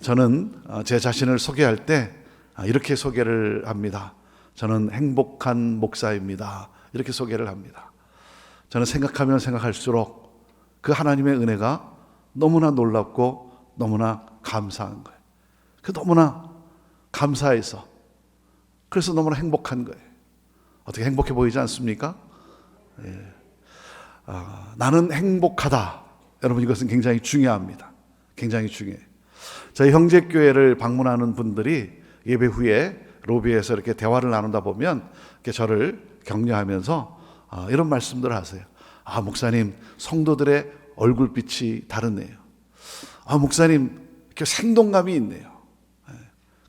저는 제 자신을 소개할 때 이렇게 소개를 합니다. 저는 행복한 목사입니다. 이렇게 소개를 합니다. 저는 생각하면 생각할수록 그 하나님의 은혜가 너무나 놀랍고 너무나 감사한 거예요. 그 너무나 감사해서, 그래서 너무나 행복한 거예요. 어떻게 행복해 보이지 않습니까? 예. 나는 행복하다. 여러분, 이것은 굉장히 중요합니다. 굉장히 중요해요. 저희 형제교회를 방문하는 분들이 예배 후에 로비에서 이렇게 대화를 나누다 보면 이렇게 저를 격려하면서 이런 말씀들을 하세요. 목사님, 성도들의 얼굴빛이 다르네요. 목사님, 이렇게 생동감이 있네요.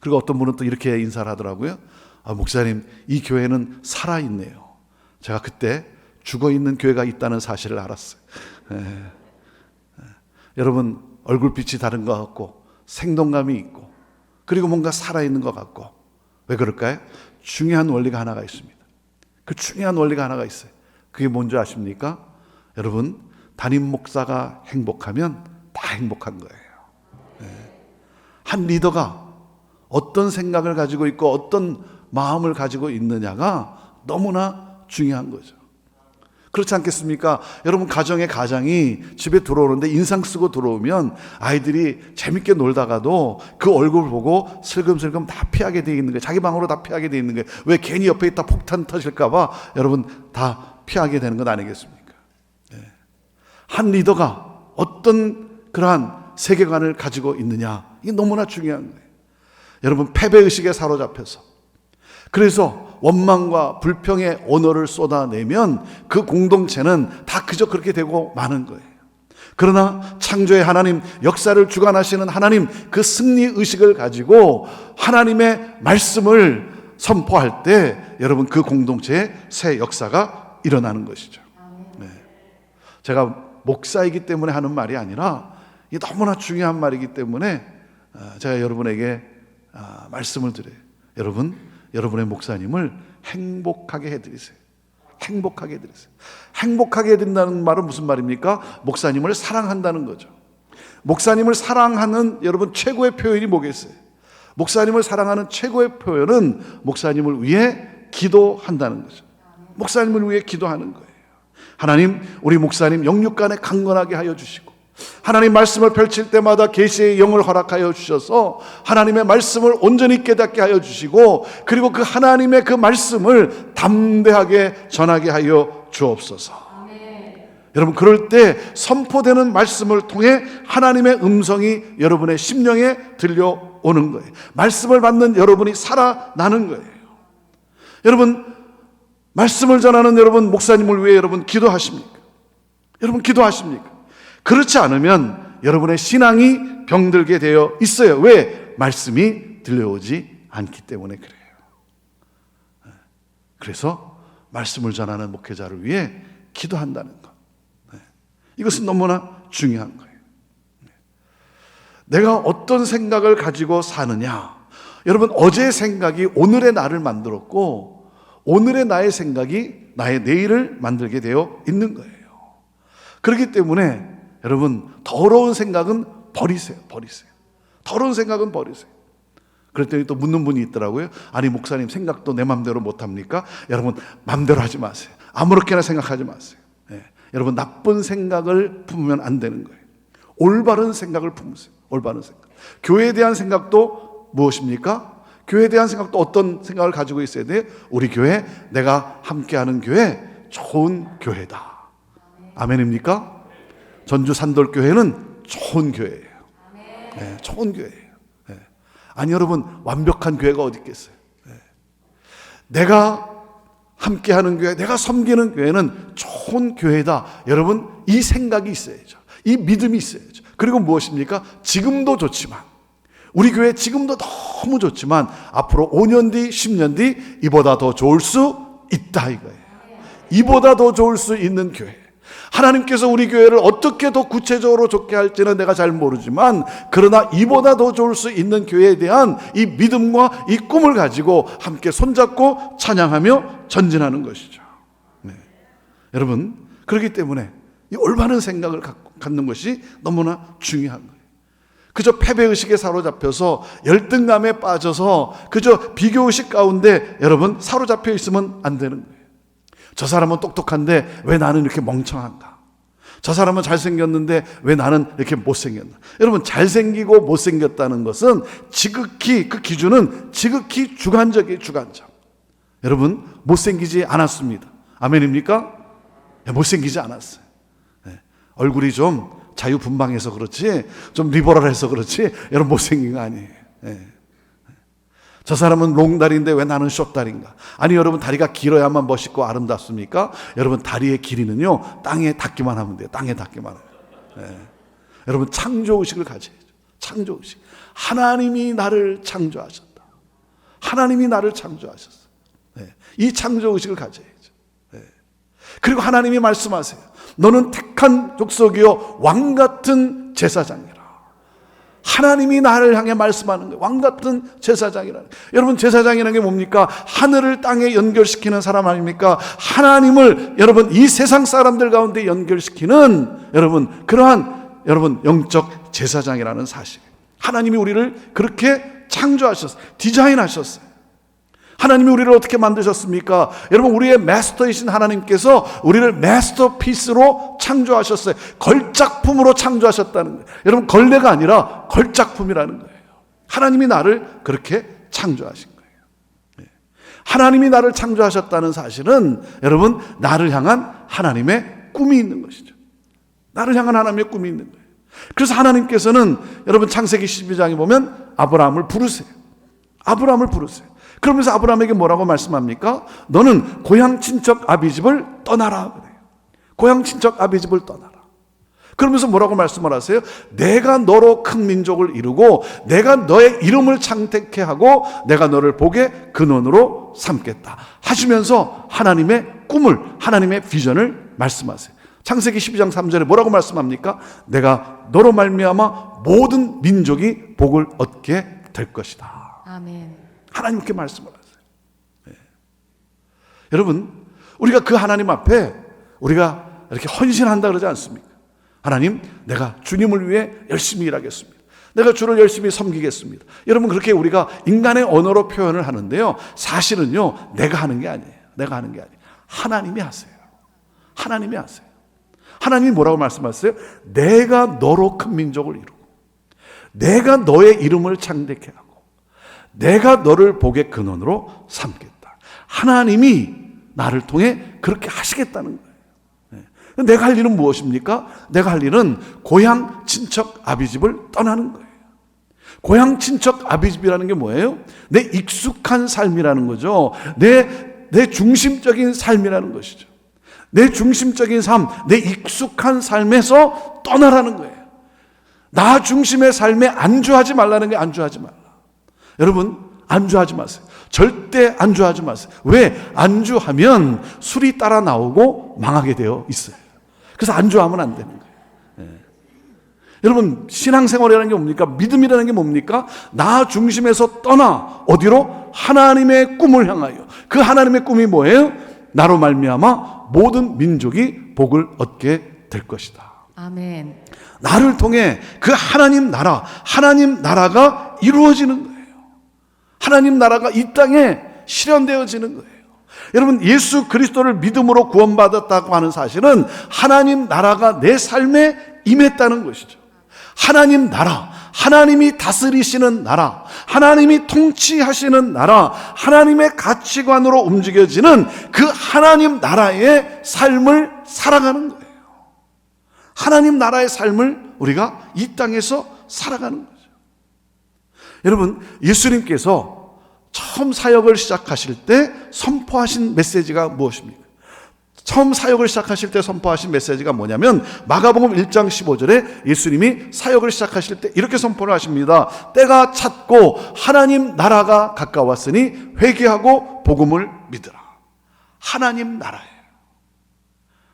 그리고 어떤 분은 또 이렇게 인사를 하더라고요. 목사님, 이 교회는 살아있네요. 제가 그때 죽어있는 교회가 있다는 사실을 알았어요. 여러분, 얼굴빛이 다른 것 같고 생동감이 있고 그리고 뭔가 살아있는 것 같고, 왜 그럴까요? 중요한 원리가 하나가 있습니다. 그 중요한 원리가 하나가 있어요. 그게 뭔지 아십니까? 여러분, 담임 목사가 행복하면 다 행복한 거예요. 한 리더가 어떤 생각을 가지고 있고 어떤 마음을 가지고 있느냐가 너무나 중요한 거죠. 그렇지 않겠습니까? 여러분, 가장이 집에 들어오는데 인상 쓰고 들어오면 아이들이 재밌게 놀다가도 그 얼굴 보고 슬금슬금 다 피하게 돼 있는 거예요. 자기 방으로 다 피하게 돼 있는 거예요. 왜? 괜히 옆에 있다 폭탄 터질까 봐 여러분 다 피하게 되는 것 아니겠습니까? 한 리더가 어떤 그러한 세계관을 가지고 있느냐, 이게 너무나 중요한 거예요. 여러분, 패배의식에 사로잡혀서, 그래서 원망과 불평의 언어를 쏟아내면 그 공동체는 다 그저 그렇게 되고 마는 거예요. 그러나 창조의 하나님, 역사를 주관하시는 하나님, 그 승리의식을 가지고 하나님의 말씀을 선포할 때 여러분, 그 공동체에 새 역사가 일어나는 것이죠. 제가 목사이기 때문에 하는 말이 아니라 이게 너무나 중요한 말이기 때문에 제가 여러분에게 말씀을 드려요. 여러분의 목사님을 행복하게 해드리세요. 행복하게 해드리세요. 행복하게 해드린다는 말은 무슨 말입니까? 목사님을 사랑한다는 거죠. 목사님을 사랑하는 여러분 최고의 표현이 뭐겠어요? 목사님을 사랑하는 최고의 표현은 목사님을 위해 기도한다는 거죠. 목사님을 위해 기도하는 거예요. 하나님, 우리 목사님 영육간에 강건하게 하여 주시고, 하나님 말씀을 펼칠 때마다 계시의 영을 허락하여 주셔서 하나님의 말씀을 온전히 깨닫게 하여 주시고, 그리고 그 하나님의 그 말씀을 담대하게 전하게 하여 주옵소서. 여러분, 그럴 때 선포되는 말씀을 통해 하나님의 음성이 여러분의 심령에 들려오는 거예요. 말씀을 받는 여러분이 살아나는 거예요. 여러분, 말씀을 전하는 여러분 목사님을 위해 여러분 기도하십니까? 여러분 기도하십니까? 그렇지 않으면 여러분의 신앙이 병들게 되어 있어요. 왜? 말씀이 들려오지 않기 때문에 그래요. 그래서 말씀을 전하는 목회자를 위해 기도한다는 것, 이것은 너무나 중요한 거예요. 내가 어떤 생각을 가지고 사느냐. 여러분, 어제의 생각이 오늘의 나를 만들었고, 오늘의 나의 생각이 나의 내일을 만들게 되어 있는 거예요. 그렇기 때문에 여러분, 더러운 생각은 버리세요. 더러운 생각은 버리세요. 그랬더니 또 묻는 분이 있더라고요. 아니, 목사님, 생각도 내 맘대로 못합니까? 여러분, 맘대로 하지 마세요. 아무렇게나 생각하지 마세요. 여러분, 나쁜 생각을 품으면 안 되는 거예요. 올바른 생각을 품으세요. 올바른 생각. 교회에 대한 생각도 무엇입니까? 교회에 대한 생각도 어떤 생각을 가지고 있어야 돼요? 우리 교회, 내가 함께하는 교회, 좋은 교회다. 아멘입니까? 전주 산돌교회는 좋은 교회예요. 좋은 교회예요. 아니, 여러분, 완벽한 교회가 어디 있겠어요? 내가 함께하는 교회, 내가 섬기는 교회는 좋은 교회다. 여러분, 이 생각이 있어야죠. 이 믿음이 있어야죠. 그리고 무엇입니까? 지금도 좋지만, 우리 교회 지금도 너무 좋지만 앞으로 5년 뒤, 10년 뒤 이보다 더 좋을 수 있다 이거예요. 이보다 더 좋을 수 있는 교회. 하나님께서 우리 교회를 어떻게 더 구체적으로 좋게 할지는 내가 잘 모르지만, 그러나 이보다 더 좋을 수 있는 교회에 대한 이 믿음과 이 꿈을 가지고 함께 손잡고 찬양하며 전진하는 것이죠. 여러분, 그렇기 때문에 이 올바른 생각을 갖는 것이 너무나 중요한 거예요. 그저 패배의식에 사로잡혀서 열등감에 빠져서 그저 비교의식 가운데 여러분 사로잡혀 있으면 안 되는 거예요. 저 사람은 똑똑한데 왜 나는 이렇게 멍청한가? 저 사람은 잘생겼는데 왜 나는 이렇게 못생겼나? 여러분, 잘생기고 못생겼다는 것은 지극히, 그 기준은 지극히 주관적이에요. 주관적. 여러분, 못생기지 않았습니다. 아멘입니까? 네, 못생기지 않았어요. 네, 얼굴이 좀 자유분방해서 그렇지, 좀 리버럴해서 그렇지, 여러분 못생긴 거 아니에요. 네. 저 사람은 롱다리인데 왜 나는 숏다리인가? 아니, 여러분, 다리가 길어야만 멋있고 아름답습니까? 여러분, 다리의 길이는요 땅에 닿기만 하면 돼요. 땅에 닿기만 해요. 네. 여러분, 창조의식을 가져야죠. 창조의식. 하나님이 나를 창조하셨다. 하나님이 나를 창조하셨어요. 네. 이 창조의식을 가져야죠. 네. 그리고 하나님이 말씀하세요. 너는 택한 족속이요 왕같은 제사장이라. 하나님이 나를 향해 말씀하는 거예요. 왕같은 제사장이라는. 여러분, 제사장이라는 게 뭡니까? 하늘을 땅에 연결시키는 사람 아닙니까? 하나님을 여러분 이 세상 사람들 가운데 연결시키는 여러분 그러한 여러분 영적 제사장이라는 사실. 하나님이 우리를 그렇게 창조하셨어요. 디자인하셨어요. 하나님이 우리를 어떻게 만드셨습니까? 여러분, 우리의 마스터이신 하나님께서 우리를 마스터피스로 창조하셨어요. 걸작품으로 창조하셨다는 거예요. 여러분, 걸레가 아니라 걸작품이라는 거예요. 하나님이 나를 그렇게 창조하신 거예요. 하나님이 나를 창조하셨다는 사실은 여러분, 나를 향한 하나님의 꿈이 있는 것이죠. 나를 향한 하나님의 꿈이 있는 거예요. 그래서 하나님께서는 여러분 창세기 12장에 보면 아브라함을 부르세요. 아브라함을 부르세요. 그러면서 아브라함에게 뭐라고 말씀합니까? 너는 고향 친척 아비집을 떠나라 그래요. 고향 친척 아비집을 떠나라. 그러면서 뭐라고 말씀을 하세요? 내가 너로 큰 민족을 이루고 내가 너의 이름을 창택케 하고 내가 너를 복의 근원으로 삼겠다 하시면서 하나님의 꿈을, 하나님의 비전을 말씀하세요. 창세기 12장 3절에 뭐라고 말씀합니까? 내가 너로 말미암아 모든 민족이 복을 얻게 될 것이다. 아멘. 하나님께 말씀을 하세요. 네. 여러분, 우리가 그 하나님 앞에 우리가 이렇게 헌신한다 그러지 않습니까? 하나님, 내가 주님을 위해 열심히 일하겠습니다. 내가 주를 열심히 섬기겠습니다. 여러분, 그렇게 우리가 인간의 언어로 표현을 하는데요, 사실은요 내가 하는 게 아니에요. 내가 하는 게 아니에요. 하나님이 하세요. 하나님이 하세요. 하나님이 뭐라고 말씀하세요? 내가 너로 큰 민족을 이루고 내가 너의 이름을 창대케 하고 내가 너를 복의 근원으로 삼겠다. 하나님이 나를 통해 그렇게 하시겠다는 거예요. 내가 할 일은 무엇입니까? 내가 할 일은 고향 친척 아비집을 떠나는 거예요. 고향 친척 아비집이라는 게 뭐예요? 내 익숙한 삶이라는 거죠. 내 중심적인 삶이라는 것이죠. 내 중심적인 삶, 내 익숙한 삶에서 떠나라는 거예요. 나 중심의 삶에 안주하지 말라는 게 안주하지 말라. 여러분, 안주하지 마세요. 절대 안주하지 마세요. 왜? 안주하면 술이 따라 나오고 망하게 되어 있어요. 그래서 안주하면 안 되는 거예요. 네. 여러분, 신앙생활이라는 게 뭡니까? 믿음이라는 게 뭡니까? 나 중심에서 떠나 어디로? 하나님의 꿈을 향하여. 그 하나님의 꿈이 뭐예요? 나로 말미암아 모든 민족이 복을 얻게 될 것이다. 아멘. 나를 통해 그 하나님 나라가 이루어지는 거예요. 하나님 나라가 이 땅에 실현되어지는 거예요. 여러분, 예수 그리스도를 믿음으로 구원받았다고 하는 사실은 하나님 나라가 내 삶에 임했다는 것이죠. 하나님 나라, 하나님이 다스리시는 나라, 하나님이 통치하시는 나라, 하나님의 가치관으로 움직여지는 그 하나님 나라의 삶을 살아가는 거예요. 하나님 나라의 삶을 우리가 이 땅에서 살아가는 거예요. 여러분, 예수님께서 처음 사역을 시작하실 때 선포하신 메시지가 무엇입니까? 처음 사역을 시작하실 때 선포하신 메시지가 뭐냐면 마가복음 1장 15절에 예수님이 사역을 시작하실 때 이렇게 선포를 하십니다. 때가 찼고 하나님 나라가 가까웠으니 회개하고 복음을 믿으라. 하나님 나라예요.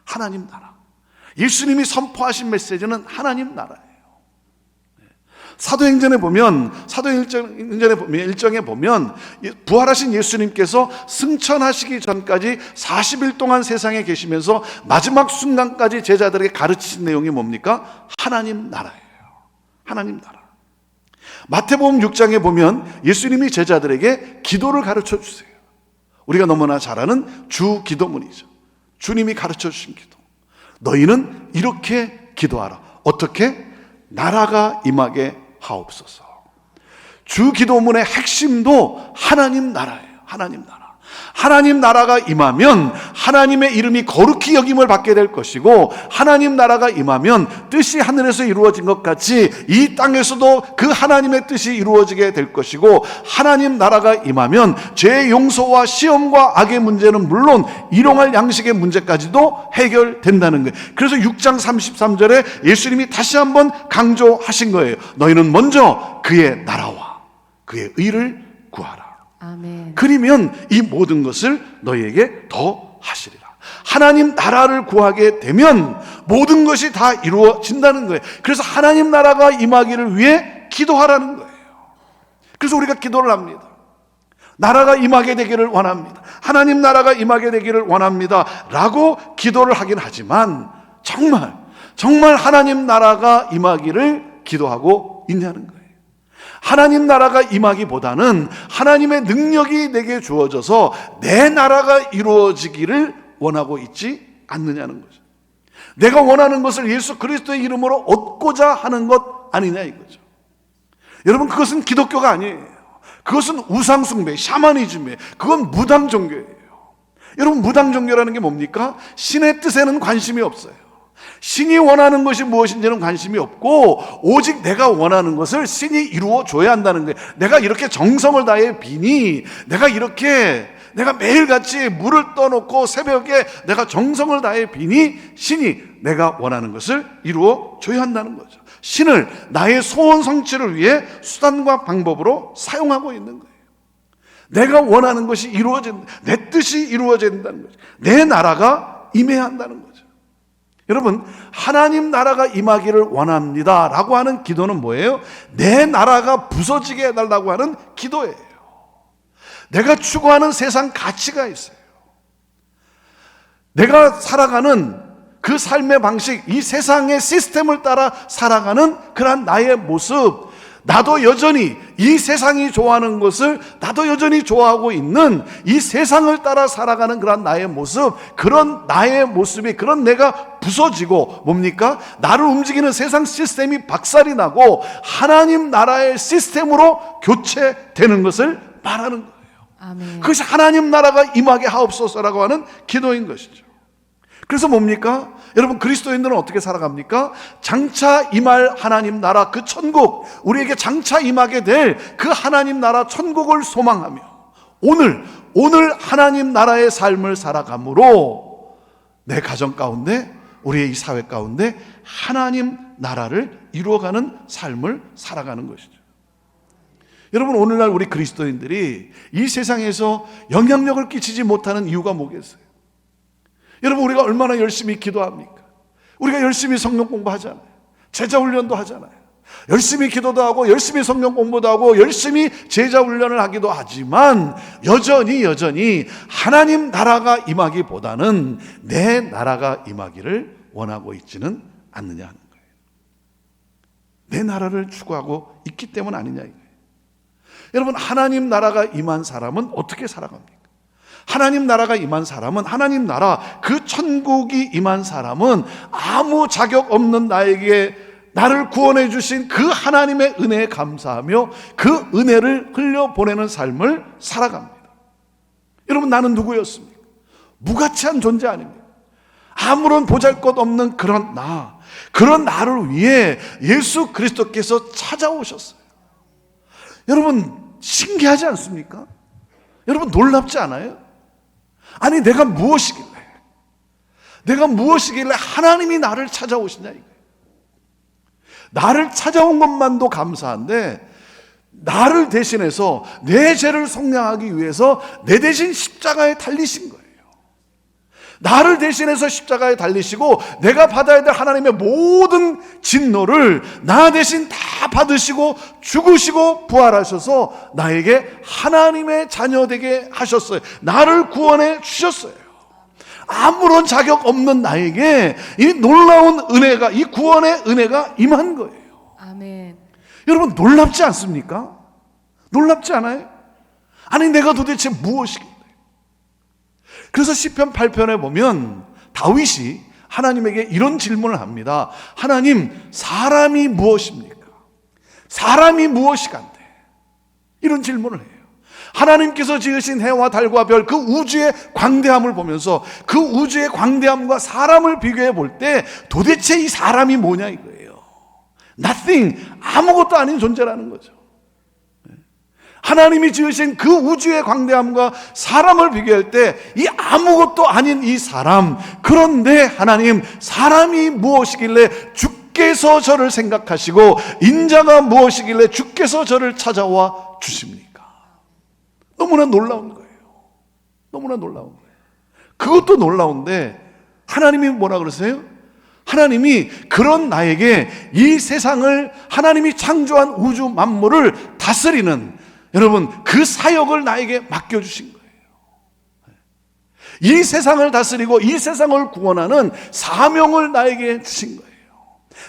하나님 나라. 예수님이 선포하신 메시지는 하나님 나라예요. 사도행전에 보면 일정에 보면 부활하신 예수님께서 승천하시기 전까지 40일 동안 세상에 계시면서 마지막 순간까지 제자들에게 가르치신 내용이 뭡니까? 하나님 나라예요. 하나님 나라. 마태복음 6장에 보면 예수님이 제자들에게 기도를 가르쳐 주세요. 우리가 너무나 잘 아는 주 기도문이죠. 주님이 가르쳐 주신 기도. 너희는 이렇게 기도하라. 어떻게? 나라가 임하게 하옵소서. 주 기도문의 핵심도 하나님 나라예요. 하나님 나라. 하나님 나라가 임하면 하나님의 이름이 거룩히 여김을 받게 될 것이고, 하나님 나라가 임하면 뜻이 하늘에서 이루어진 것 같이 이 땅에서도 그 하나님의 뜻이 이루어지게 될 것이고, 하나님 나라가 임하면 죄 용서와 시험과 악의 문제는 물론 일용할 양식의 문제까지도 해결된다는 거예요. 그래서 6장 33절에 예수님이 다시 한번 강조하신 거예요. 너희는 먼저 그의 나라와 그의 의를 구하라. 아멘. 그러면 이 모든 것을 너희에게 더 하시리라. 하나님 나라를 구하게 되면 모든 것이 다 이루어진다는 거예요. 그래서 하나님 나라가 임하기를 위해 기도하라는 거예요. 그래서 우리가 기도를 합니다. 나라가 임하게 되기를 원합니다. 하나님 나라가 임하게 되기를 원합니다 라고 기도를 하긴 하지만, 정말 하나님 나라가 임하기를 기도하고 있냐는 거예요. 하나님 나라가 임하기보다는 하나님의 능력이 내게 주어져서 내 나라가 이루어지기를 원하고 있지 않느냐는 거죠. 내가 원하는 것을 예수 그리스도의 이름으로 얻고자 하는 것 아니냐 이거죠. 여러분, 그것은 기독교가 아니에요. 그것은 우상숭배, 샤머니즘이에요. 그건 무당 종교예요. 여러분, 무당 종교라는 게 뭡니까? 신의 뜻에는 관심이 없어요. 신이 원하는 것이 무엇인지는 관심이 없고, 오직 내가 원하는 것을 신이 이루어 줘야 한다는 거예요. 내가 이렇게 정성을 다해 비니, 내가 매일같이 물을 떠놓고 새벽에 내가 정성을 다해 비니 신이 내가 원하는 것을 이루어 줘야 한다는 거죠. 신을 나의 소원 성취를 위해 수단과 방법으로 사용하고 있는 거예요. 내가 원하는 것이 이루어진다, 내 뜻이 이루어진다는 거죠. 내 나라가 임해야 한다는 거죠. 여러분, 하나님 나라가 임하기를 원합니다 라고 하는 기도는 뭐예요? 내 나라가 부서지게 해달라고 하는 기도예요. 내가 추구하는 세상 가치가 있어요. 내가 살아가는 그 삶의 방식, 이 세상의 시스템을 따라 살아가는 그런 나의 모습, 나도 여전히 이 세상이 좋아하는 것을 나도 여전히 좋아하고 있는 이 세상을 따라 살아가는 그런 나의 모습, 그런 나의 모습이, 그런 내가 부서지고, 뭡니까? 나를 움직이는 세상 시스템이 박살이 나고 하나님 나라의 시스템으로 교체되는 것을 말하는 거예요. 아멘. 그것이 하나님 나라가 임하게 하옵소서라고 하는 기도인 것이죠. 그래서 뭡니까? 여러분, 그리스도인들은 어떻게 살아갑니까? 장차 임할 하나님 나라, 그 천국, 우리에게 장차 임하게 될 그 하나님 나라 천국을 소망하며 오늘 하나님 나라의 삶을 살아감으로 내 가정 가운데, 우리의 이 사회 가운데 하나님 나라를 이루어가는 삶을 살아가는 것이죠. 여러분, 오늘날 우리 그리스도인들이 이 세상에서 영향력을 끼치지 못하는 이유가 뭐겠어요? 여러분, 우리가 얼마나 열심히 기도합니까? 우리가 열심히 성경 공부하잖아요. 제자 훈련도 하잖아요. 열심히 기도도 하고 열심히 성경 공부도 하고 열심히 제자 훈련을 하기도 하지만 여전히 하나님 나라가 임하기보다는 내 나라가 임하기를 원하고 있지는 않느냐 하는 거예요. 내 나라를 추구하고 있기 때문 아니냐 이거예요. 여러분, 하나님 나라가 임한 사람은 어떻게 살아갑니까? 하나님 나라가 임한 사람은, 하나님 나라, 그 천국이 임한 사람은 아무 자격 없는 나에게 나를 구원해 주신 그 하나님의 은혜에 감사하며 그 은혜를 흘려보내는 삶을 살아갑니다. 여러분, 나는 누구였습니까? 무가치한 존재 아닙니까? 아무런 보잘것없는 그런 나를 위해 예수 그리스도께서 찾아오셨어요. 여러분, 신기하지 않습니까? 여러분, 놀랍지 않아요? 아니, 내가 무엇이길래 하나님이 나를 찾아오시냐 이거예요. 나를 찾아온 것만도 감사한데, 나를 대신해서 내 죄를 속량하기 위해서 내 대신 십자가에 달리신 거예요. 나를 대신해서 십자가에 달리시고 내가 받아야 될 하나님의 모든 진노를 나 대신 다 받으시고 죽으시고 부활하셔서 나에게 하나님의 자녀 되게 하셨어요. 나를 구원해 주셨어요. 아무런 자격 없는 나에게 이 놀라운 은혜가, 이 구원의 은혜가 임한 거예요. 아멘. 여러분 놀랍지 않습니까? 놀랍지 않아요? 아니 내가 도대체 무엇이길래? 그래서 시편 8편에 보면 다윗이 하나님에게 이런 질문을 합니다. 하나님, 사람이 무엇입니까? 사람이 무엇이간데? 이런 질문을 해요. 하나님께서 지으신 해와 달과 별, 그 우주의 광대함을 보면서 그 우주의 광대함과 사람을 비교해 볼 때 도대체 이 사람이 뭐냐 이거예요. Nothing, 아무것도 아닌 존재라는 거죠. 하나님이 지으신 그 우주의 광대함과 사람을 비교할 때 이 아무것도 아닌 이 사람, 그런데 하나님, 사람이 무엇이길래 주께서 저를 생각하시고 인자가 무엇이길래 주께서 저를 찾아와 주십니까? 너무나 놀라운 거예요. 너무나 놀라운 거예요. 그것도 놀라운데 하나님이 뭐라 그러세요? 하나님이 그런 나에게 이 세상을, 하나님이 창조한 우주 만물을 다스리는, 여러분, 그 사역을 나에게 맡겨주신 거예요. 이 세상을 다스리고 이 세상을 구원하는 사명을 나에게 주신 거예요.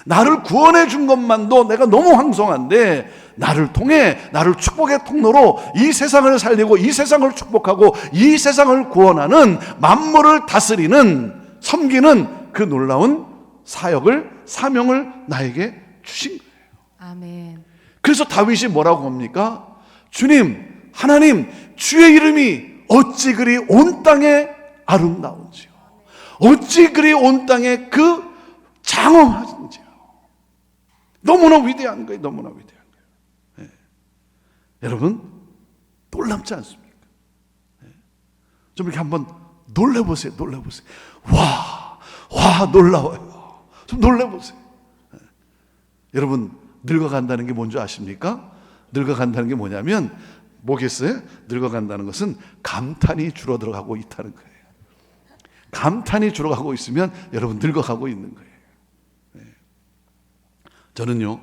나를 구원해 준 것만도 내가 너무 황송한데, 나를 통해, 나를 축복의 통로로 이 세상을 살리고 이 세상을 축복하고 이 세상을 구원하는, 만물을 다스리는, 섬기는 그 놀라운 사역을, 사명을 나에게 주신 거예요. 아멘. 그래서 다윗이 뭐라고 합니까? 주님, 하나님, 주의 이름이 어찌 그리 온 땅에 아름다운지요. 어찌 그리 온 땅에 그 장엄하신지요. 너무나 위대한 거예요. 너무나 위대한 거예요. 네. 여러분, 놀랍지 않습니까? 네. 좀 이렇게 한번 놀래보세요. 놀래보세요. 와, 놀라워요. 좀 놀래보세요. 네. 여러분, 늙어간다는 게 뭔지 아십니까? 늙어간다는 게 뭐냐면, 뭐겠어요? 늙어간다는 것은 감탄이 줄어들어가고 있다는 거예요. 감탄이 줄어가고 있으면 여러분 늙어가고 있는 거예요. 네. 저는요,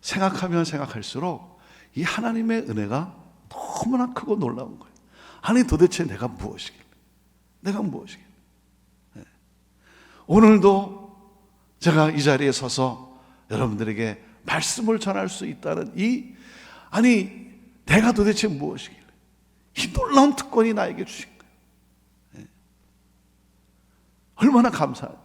생각하면 생각할수록 이 하나님의 은혜가 너무나 크고 놀라운 거예요. 아니 도대체 내가 무엇이길래? 내가 무엇이길래? 네. 오늘도 제가 이 자리에 서서 여러분들에게 말씀을 전할 수 있다는 아니 내가 도대체 무엇이길래 이 놀라운 특권이 나에게 주신 거예요. 네. 얼마나 감사하죠.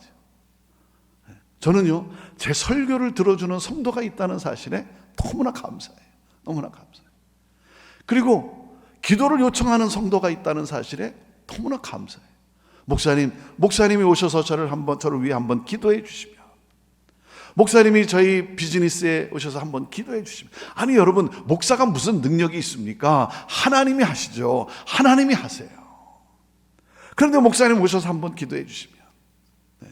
네. 저는요, 제 설교를 들어주는 성도가 있다는 사실에 너무나 감사해요. 너무나 감사해요. 그리고 기도를 요청하는 성도가 있다는 사실에 너무나 감사해요. 목사님이 오셔서 저를 위해 한번 기도해 주시면, 목사님이 저희 비즈니스에 오셔서 한번 기도해 주시면, 아니 여러분, 목사가 무슨 능력이 있습니까? 하나님이 하시죠. 하나님이 하세요. 그런데 목사님 오셔서 한번 기도해 주시면, 네,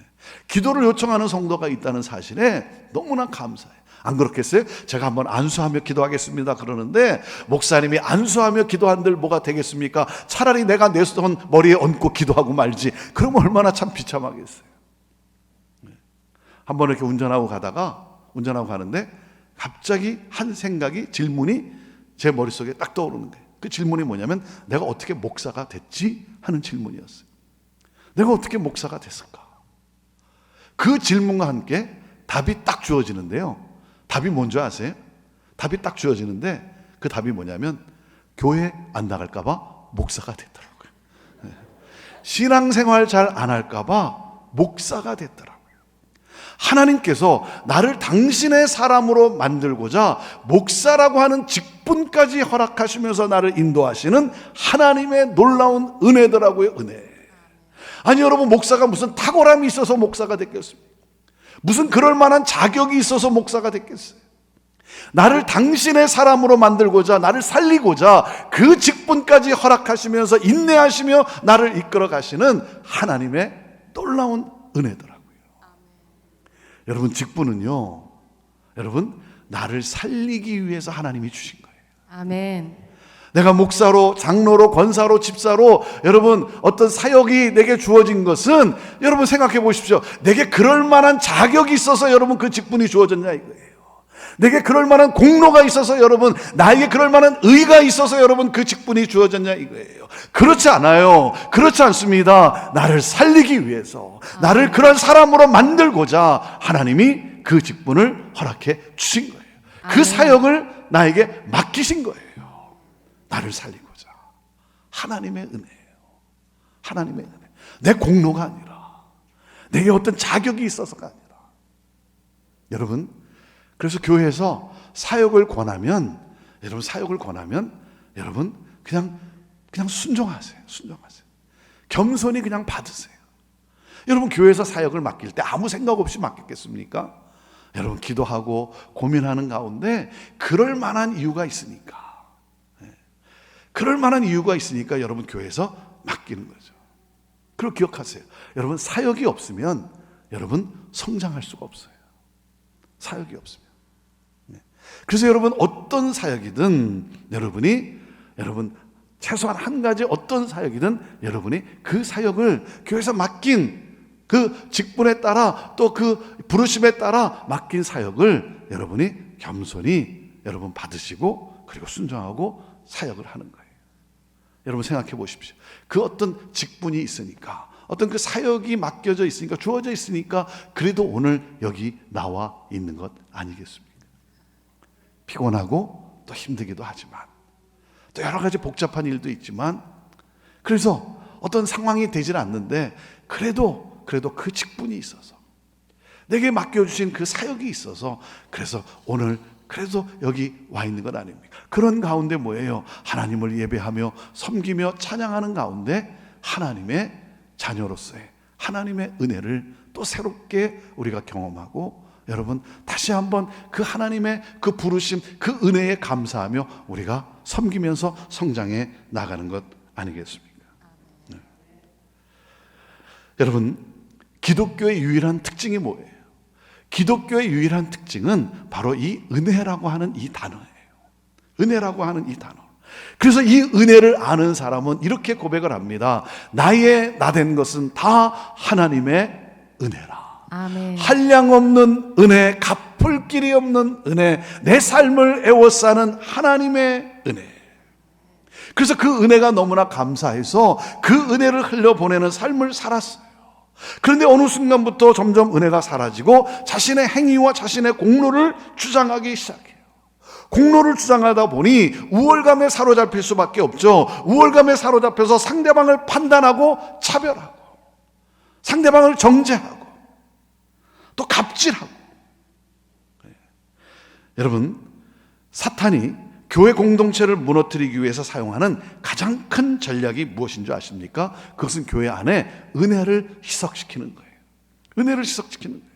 기도를 요청하는 성도가 있다는 사실에 너무나 감사해요. 안 그렇겠어요? 제가 한번 안수하며 기도하겠습니다 그러는데, 목사님이 안수하며 기도한들 뭐가 되겠습니까? 차라리 내가 내 손 머리에 얹고 기도하고 말지. 그러면 얼마나 참 비참하겠어요. 한번 이렇게 운전하고 가는데 갑자기 한 생각이, 질문이 제 머릿속에 딱 떠오르는 거예요. 그 질문이 뭐냐면, 내가 어떻게 목사가 됐지? 하는 질문이었어요. 내가 어떻게 목사가 됐을까? 그 질문과 함께 답이 딱 주어지는데요. 답이 뭔지 아세요? 답이 딱 주어지는데 그 답이 뭐냐면, 교회 안 나갈까 봐 목사가 됐더라고요. 네. 신앙생활 잘 안 할까 봐 목사가 됐더라고요. 하나님께서 나를 당신의 사람으로 만들고자 목사라고 하는 직분까지 허락하시면서 나를 인도하시는 하나님의 놀라운 은혜더라고요. 은혜. 아니 여러분, 목사가 무슨 탁월함이 있어서 목사가 됐겠습니까? 무슨 그럴 만한 자격이 있어서 목사가 됐겠어요? 나를 당신의 사람으로 만들고자, 나를 살리고자 그 직분까지 허락하시면서 인내하시며 나를 이끌어 가시는 하나님의 놀라운 은혜더라고요. 여러분, 직분은요, 여러분, 나를 살리기 위해서 하나님이 주신 거예요. 아멘. 내가 목사로, 장로로, 권사로, 집사로 여러분 어떤 사역이 내게 주어진 것은, 여러분 생각해 보십시오. 내게 그럴 만한 자격이 있어서 여러분 그 직분이 주어졌냐 이거예요. 내게 그럴 만한 공로가 있어서 여러분, 나에게 그럴 만한 의가 있어서 여러분 그 직분이 주어졌냐 이거예요. 그렇지 않아요. 그렇지 않습니다. 나를 살리기 위해서, 나를 그런 사람으로 만들고자 하나님이 그 직분을 허락해 주신 거예요. 그 아멘. 사역을 나에게 맡기신 거예요. 나를 살리고자. 하나님의 은혜예요. 하나님의 은혜. 내 공로가 아니라, 내게 어떤 자격이 있어서가 아니라. 여러분, 그래서 교회에서 사역을 권하면, 여러분 그냥 순종하세요. 겸손히 그냥 받으세요. 여러분, 교회에서 사역을 맡길 때 아무 생각 없이 맡겼겠습니까? 여러분, 기도하고 고민하는 가운데 그럴 만한 이유가 있으니까, 여러분 교회에서 맡기는 거죠. 그걸 기억하세요. 여러분, 사역이 없으면 여러분 성장할 수가 없어요. 사역이 없으면. 그래서 여러분, 어떤 사역이든 여러분 최소한 한 가지 어떤 사역이든 여러분이 그 사역을 교회에서 맡긴 그 직분에 따라, 또 그 부르심에 따라 맡긴 사역을 여러분이 겸손히 여러분 받으시고, 그리고 순종하고 사역을 하는 거예요. 여러분 생각해 보십시오. 그 어떤 직분이 있으니까, 어떤 그 사역이 맡겨져 있으니까, 주어져 있으니까 그래도 오늘 여기 나와 있는 것 아니겠습니까? 피곤하고 또 힘들기도 하지만, 또 여러 가지 복잡한 일도 있지만, 그래서 어떤 상황이 되질 않는데 그래도 그 직분이 있어서, 내게 맡겨주신 그 사역이 있어서, 그래서 오늘 그래도 여기 와 있는 건 아닙니까? 그런 가운데 뭐예요? 하나님을 예배하며 섬기며 찬양하는 가운데 하나님의 자녀로서의 하나님의 은혜를 또 새롭게 우리가 경험하고, 여러분 다시 한번 그 하나님의 그 부르심, 그 은혜에 감사하며 우리가 섬기면서 성장해 나가는 것 아니겠습니까? 네. 여러분, 기독교의 유일한 특징이 뭐예요? 기독교의 유일한 특징은 바로 이 은혜라고 하는 이 단어예요. 은혜라고 하는 이 단어. 그래서 이 은혜를 아는 사람은 이렇게 고백을 합니다. 나의 나된 것은 다 하나님의 은혜라. 아멘. 한량없는 은혜, 갚을 길이 없는 은혜, 내 삶을 애워싸는 하나님의 은혜. 그래서 그 은혜가 너무나 감사해서 그 은혜를 흘려보내는 삶을 살았어요. 그런데 어느 순간부터 점점 은혜가 사라지고 자신의 행위와 자신의 공로를 주장하기 시작해요. 공로를 주장하다 보니 우월감에 사로잡힐 수밖에 없죠. 우월감에 사로잡혀서 상대방을 판단하고 차별하고, 상대방을 정죄하고, 또 갑질하고. 여러분, 사탄이 교회 공동체를 무너뜨리기 위해서 사용하는 가장 큰 전략이 무엇인 줄 아십니까? 그것은 교회 안에 은혜를 희석시키는 거예요. 은혜를 희석시키는 거예요.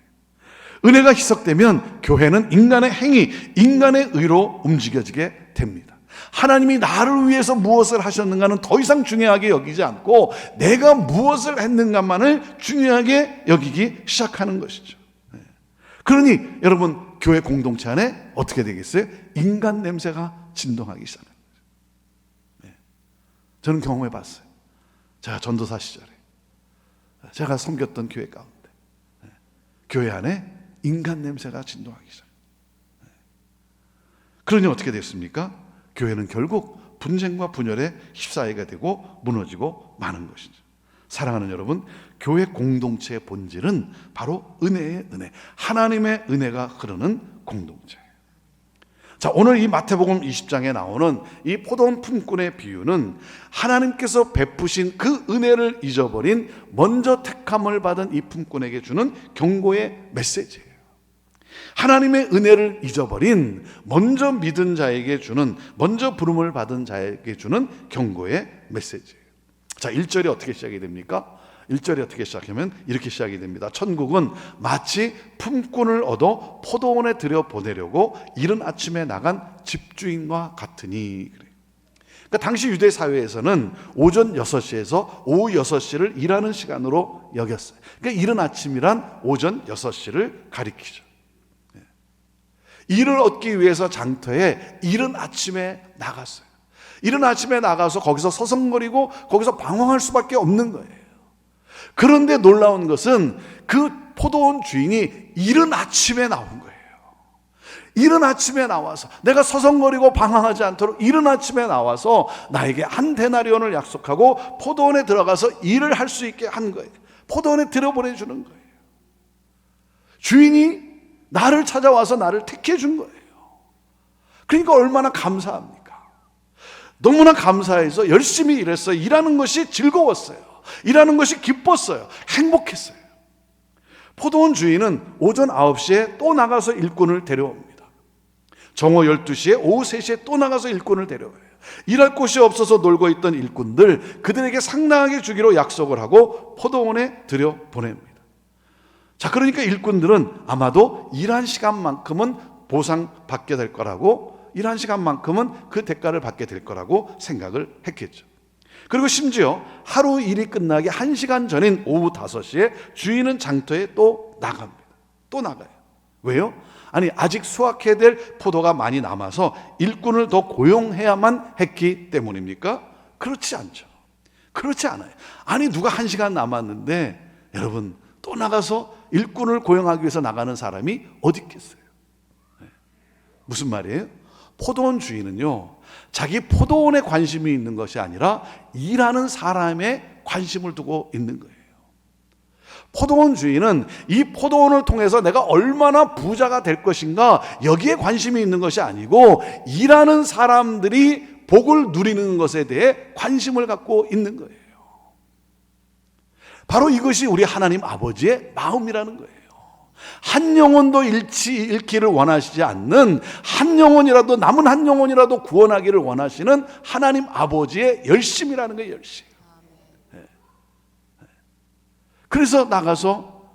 은혜가 희석되면 교회는 인간의 행위, 인간의 의로 움직여지게 됩니다. 하나님이 나를 위해서 무엇을 하셨는가는 더 이상 중요하게 여기지 않고 내가 무엇을 했는가만을 중요하게 여기기 시작하는 것이죠. 그러니 여러분, 교회 공동체 안에 어떻게 되겠어요? 인간 냄새가 진동하기 시작합니다. 저는 경험해 봤어요. 제가 전도사 시절에 제가 섬겼던 교회 가운데 교회 안에 인간 냄새가 진동하기 시작합니다. 그러니 어떻게 됐습니까? 교회는 결국 분쟁과 분열에 휩싸이게 되고 무너지고 마는 것이죠. 사랑하는 여러분, 교회 공동체의 본질은 바로 은혜의 은혜, 하나님의 은혜가 흐르는 공동체예요. 자, 오늘 이 마태복음 20장에 나오는 이 포도원 품꾼의 비유는 하나님께서 베푸신 그 은혜를 잊어버린 먼저 택함을 받은 이 품꾼에게 주는 경고의 메시지예요. 하나님의 은혜를 잊어버린 먼저 믿은 자에게 주는, 먼저 부름을 받은 자에게 주는 경고의 메시지예요. 자, 1절이 어떻게 시작이 됩니까? 1절이 어떻게 시작하면 이렇게 시작이 됩니다. 천국은 마치 품꾼을 얻어 포도원에 들여보내려고 이른 아침에 나간 집주인과 같으니. 그러니까 당시 유대 사회에서는 오전 6시에서 오후 6시를 일하는 시간으로 여겼어요. 그러니까 이른 아침이란 오전 6시를 가리키죠. 일을 얻기 위해서 장터에 이른 아침에 나갔어요. 이른 아침에 나가서 거기서 서성거리고 거기서 방황할 수밖에 없는 거예요. 그런데 놀라운 것은 그 포도원 주인이 이른 아침에 나온 거예요. 이른 아침에 나와서, 내가 서성거리고 방황하지 않도록 이른 아침에 나와서 나에게 한 데나리온을 약속하고 포도원에 들어가서 일을 할 수 있게 한 거예요. 포도원에 들여보내주는 거예요. 주인이 나를 찾아와서 나를 택해 준 거예요. 그러니까 얼마나 감사합니까? 너무나 감사해서 열심히 일했어요. 일하는 것이 즐거웠어요. 일하는 것이 기뻤어요. 행복했어요. 포도원 주인은 오전 9시에 또 나가서 일꾼을 데려옵니다. 정오 12시에 오후 3시에 또 나가서 일꾼을 데려와요. 일할 곳이 없어서 놀고 있던 일꾼들, 그들에게 상당하게 주기로 약속을 하고 포도원에 들여보냅니다. 자, 그러니까 일꾼들은 아마도 일한 시간만큼은 보상받게 될 거라고, 일한 시간만큼은 그 대가를 받게 될 거라고 생각을 했겠죠. 그리고 심지어 하루 일이 끝나기 1시간 전인 오후 5시에 주인은 장터에 또 나갑니다. 또 나가요. 왜요? 아니, 아직 수확해야 될 포도가 많이 남아서 일꾼을 더 고용해야만 했기 때문입니까? 그렇지 않죠. 그렇지 않아요. 아니, 누가 1시간 남았는데 여러분, 또 나가서 일꾼을 고용하기 위해서 나가는 사람이 어디 있겠어요? 무슨 말이에요? 포도원 주인은요, 자기 포도원에 관심이 있는 것이 아니라 일하는 사람에 관심을 두고 있는 거예요. 포도원 주인은 이 포도원을 통해서 내가 얼마나 부자가 될 것인가, 여기에 관심이 있는 것이 아니고 일하는 사람들이 복을 누리는 것에 대해 관심을 갖고 있는 거예요. 바로 이것이 우리 하나님 아버지의 마음이라는 거예요. 한 영혼도 잃기를 원하시지 않는, 한 영혼이라도, 남은 한 영혼이라도 구원하기를 원하시는 하나님 아버지의 열심이라는 거예요. 열심. 그래서 나가서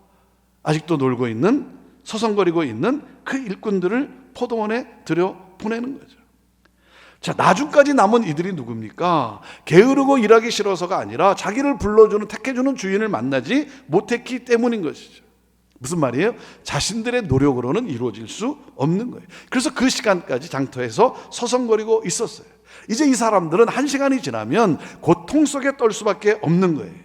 아직도 놀고 있는, 서성거리고 있는 그 일꾼들을 포도원에 들여보내는 거죠. 자, 나중까지 남은 이들이 누굽니까? 게으르고 일하기 싫어서가 아니라 자기를 불러주는, 택해주는 주인을 만나지 못했기 때문인 것이죠. 무슨 말이에요? 자신들의 노력으로는 이루어질 수 없는 거예요. 그래서 그 시간까지 장터에서 서성거리고 있었어요. 이제 이 사람들은 1시간이 지나면 고통 속에 떨 수밖에 없는 거예요.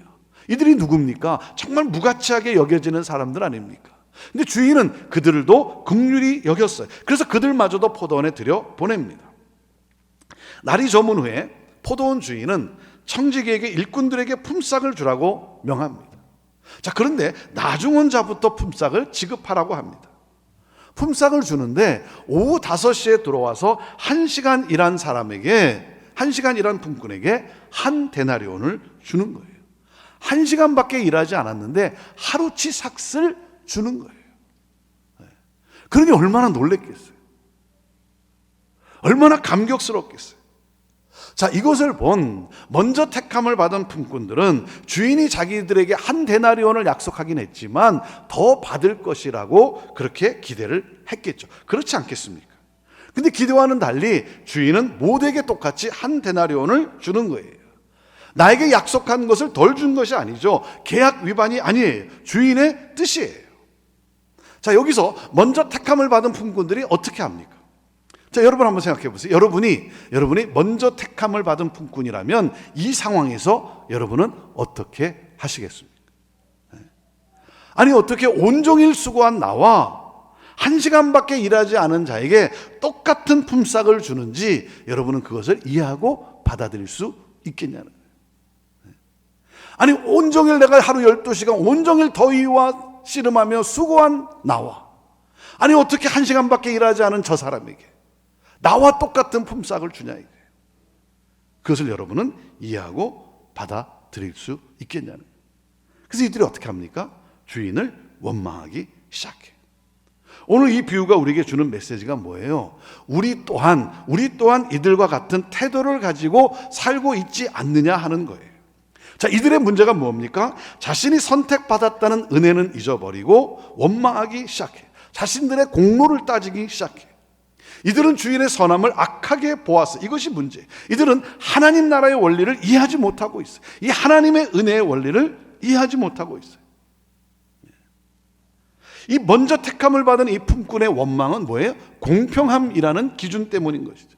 이들이 누굽니까? 정말 무가치하게 여겨지는 사람들 아닙니까? 근데 주인은 그들도 긍휼히 여겼어요. 그래서 그들마저도 포도원에 들여보냅니다. 날이 저문 후에 포도원 주인은 청지기에게 일꾼들에게 품삯을 주라고 명합니다. 자, 그런데 나중온 자부터 품삯을 지급하라고 합니다. 품삯을 주는데 오후 5시에 들어와서 1시간 일한 사람에게, 1시간 일한 품꾼에게 한 데나리온을 주는 거예요. 1시간밖에 일하지 않았는데 하루치 삭을 주는 거예요. 그러니 얼마나 놀랬겠어요. 얼마나 감격스럽겠어요. 자, 이것을 본 먼저 택함을 받은 품꾼들은 주인이 자기들에게 한 데나리온을 약속하긴 했지만 더 받을 것이라고 그렇게 기대를 했겠죠. 그렇지 않겠습니까? 근데 기대와는 달리 주인은 모두에게 똑같이 한 데나리온을 주는 거예요. 나에게 약속한 것을 덜 준 것이 아니죠. 계약 위반이 아니에요. 주인의 뜻이에요. 자, 여기서 먼저 택함을 받은 품꾼들이 어떻게 합니까? 자, 여러분 한번 생각해 보세요. 여러분이 먼저 택함을 받은 품꾼이라면 이 상황에서 여러분은 어떻게 하시겠습니까? 아니, 어떻게 온종일 수고한 나와 1시간밖에 일하지 않은 자에게 똑같은 품삯을 주는지 여러분은 그것을 이해하고 받아들일 수 있겠냐는 거예요. 아니, 온종일 내가 하루 12시간 온종일 더위와 씨름하며 수고한 나와, 아니 어떻게 1시간밖에 일하지 않은 저 사람에게 나와 똑같은 품삯을 주냐 이거예요. 그것을 여러분은 이해하고 받아들일 수 있겠냐는 거예요. 그래서 이들이 어떻게 합니까? 주인을 원망하기 시작해요. 오늘 이 비유가 우리에게 주는 메시지가 뭐예요? 우리 또한 이들과 같은 태도를 가지고 살고 있지 않느냐 하는 거예요. 자, 이들의 문제가 뭡니까? 자신이 선택받았다는 은혜는 잊어버리고 원망하기 시작해. 자신들의 공로를 따지기 시작해. 이들은 주인의 선함을 악하게 보았어. 이것이 문제. 이들은 하나님 나라의 원리를 이해하지 못하고 있어요. 이 하나님의 은혜의 원리를 이해하지 못하고 있어요. 이 먼저 택함을 받은 이 품꾼의 원망은 뭐예요? 공평함이라는 기준 때문인 것이죠.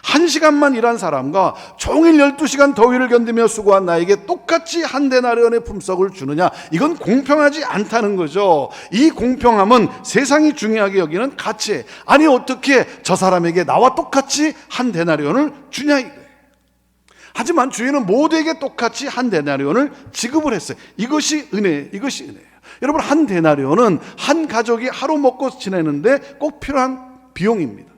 1시간만 일한 사람과 종일 12시간 더위를 견디며 수고한 나에게 똑같이 한 데나리온의 품삯을 주느냐, 이건 공평하지 않다는 거죠. 이 공평함은 세상이 중요하게 여기는 가치. 아니 어떻게 저 사람에게 나와 똑같이 한 데나리온을 주냐 이거예요. 하지만 주인은 모두에게 똑같이 한 데나리온을 지급을 했어요. 이것이 은혜예요. 여러분, 한 데나리온은 한 가족이 하루 먹고 지내는데 꼭 필요한 비용입니다.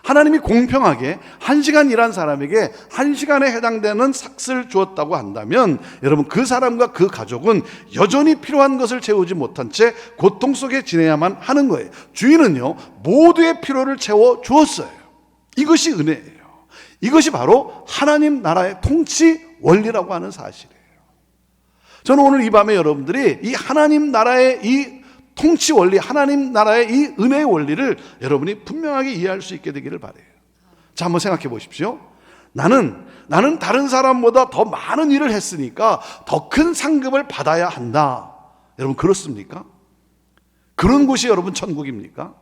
하나님이 공평하게 1시간 일한 사람에게 1시간에 해당되는 삭스를 주었다고 한다면 여러분 그 사람과 그 가족은 여전히 필요한 것을 채우지 못한 채 고통 속에 지내야만 하는 거예요. 주인은요 모두의 필요를 채워 주었어요. 이것이 은혜예요. 이것이 바로 하나님 나라의 통치 원리라고 하는 사실이에요. 저는 오늘 이 밤에 여러분들이 이 하나님 나라의 이 통치 원리, 하나님 나라의 이 은혜의 원리를 여러분이 분명하게 이해할 수 있게 되기를 바라요. 자, 한번 생각해 보십시오. 나는 다른 사람보다 더 많은 일을 했으니까 더 큰 상급을 받아야 한다. 여러분 그렇습니까? 그런 곳이 여러분 천국입니까?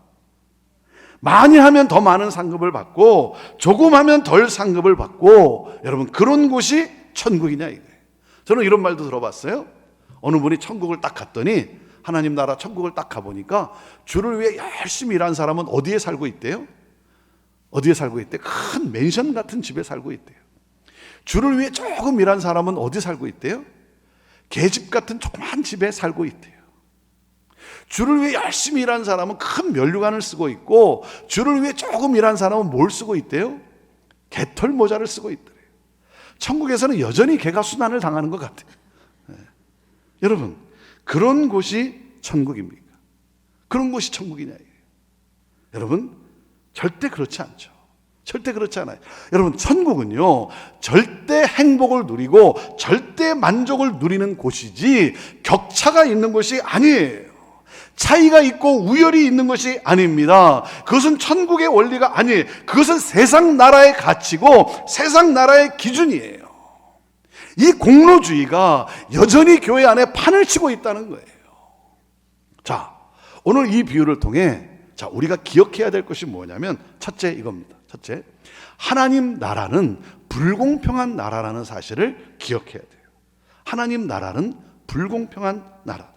많이 하면 더 많은 상급을 받고 조금 하면 덜 상급을 받고 여러분 그런 곳이 천국이냐 이거예요. 저는 이런 말도 들어봤어요. 어느 분이 천국을 딱 갔더니 하나님 나라 천국을 딱 가보니까 주를 위해 열심히 일한 사람은 어디에 살고 있대요? 어디에 살고 있대요? 큰 맨션 같은 집에 살고 있대요. 주를 위해 조금 일한 사람은 어디 살고 있대요? 계집 같은 조그만 집에 살고 있대요. 주를 위해 열심히 일한 사람은 큰 면류관을 쓰고 있고 주를 위해 조금 일한 사람은 뭘 쓰고 있대요? 개털 모자를 쓰고 있더래요. 천국에서는 여전히 개가 순환을 당하는 것 같아요. 여러분 그런 곳이 천국입니까? 그런 곳이 천국이냐 이게요. 여러분 절대 그렇지 않죠. 절대 그렇지 않아요. 여러분 천국은요 절대 행복을 누리고 절대 만족을 누리는 곳이지 격차가 있는 곳이 아니에요. 차이가 있고 우열이 있는 것이 아닙니다. 그것은 천국의 원리가 아니에요. 그것은 세상 나라의 가치고 세상 나라의 기준이에요. 이 공로주의가 여전히 교회 안에 판을 치고 있다는 거예요. 자, 오늘 이 비유를 통해 우리가 기억해야 될 것이 뭐냐면 첫째 이겁니다. 첫째, 하나님 나라는 불공평한 나라라는 사실을 기억해야 돼요. 하나님 나라는 불공평한 나라다.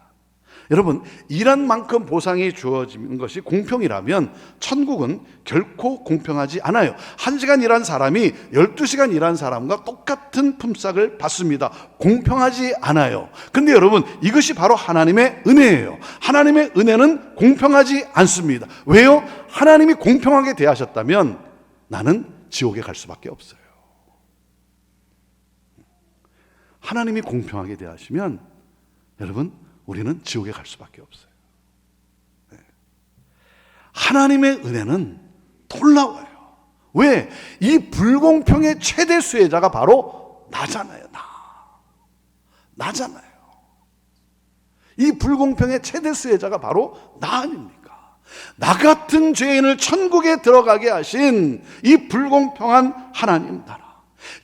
여러분 일한 만큼 보상이 주어지는 것이 공평이라면 천국은 결코 공평하지 않아요. 1시간 일한 사람이 12시간 일한 사람과 똑같은 품삯을 받습니다. 공평하지 않아요. 근데 여러분 이것이 바로 하나님의 은혜예요. 하나님의 은혜는 공평하지 않습니다. 왜요? 하나님이 공평하게 대하셨다면 나는 지옥에 갈 수밖에 없어요. 하나님이 공평하게 대하시면 여러분 우리는 지옥에 갈 수밖에 없어요. 하나님의 은혜는 놀라워요. 왜? 이 불공평의 최대 수혜자가 바로 나잖아요. 나잖아요. 이 불공평의 최대 수혜자가 바로 나 아닙니까? 나 같은 죄인을 천국에 들어가게 하신 이 불공평한 하나님 나라,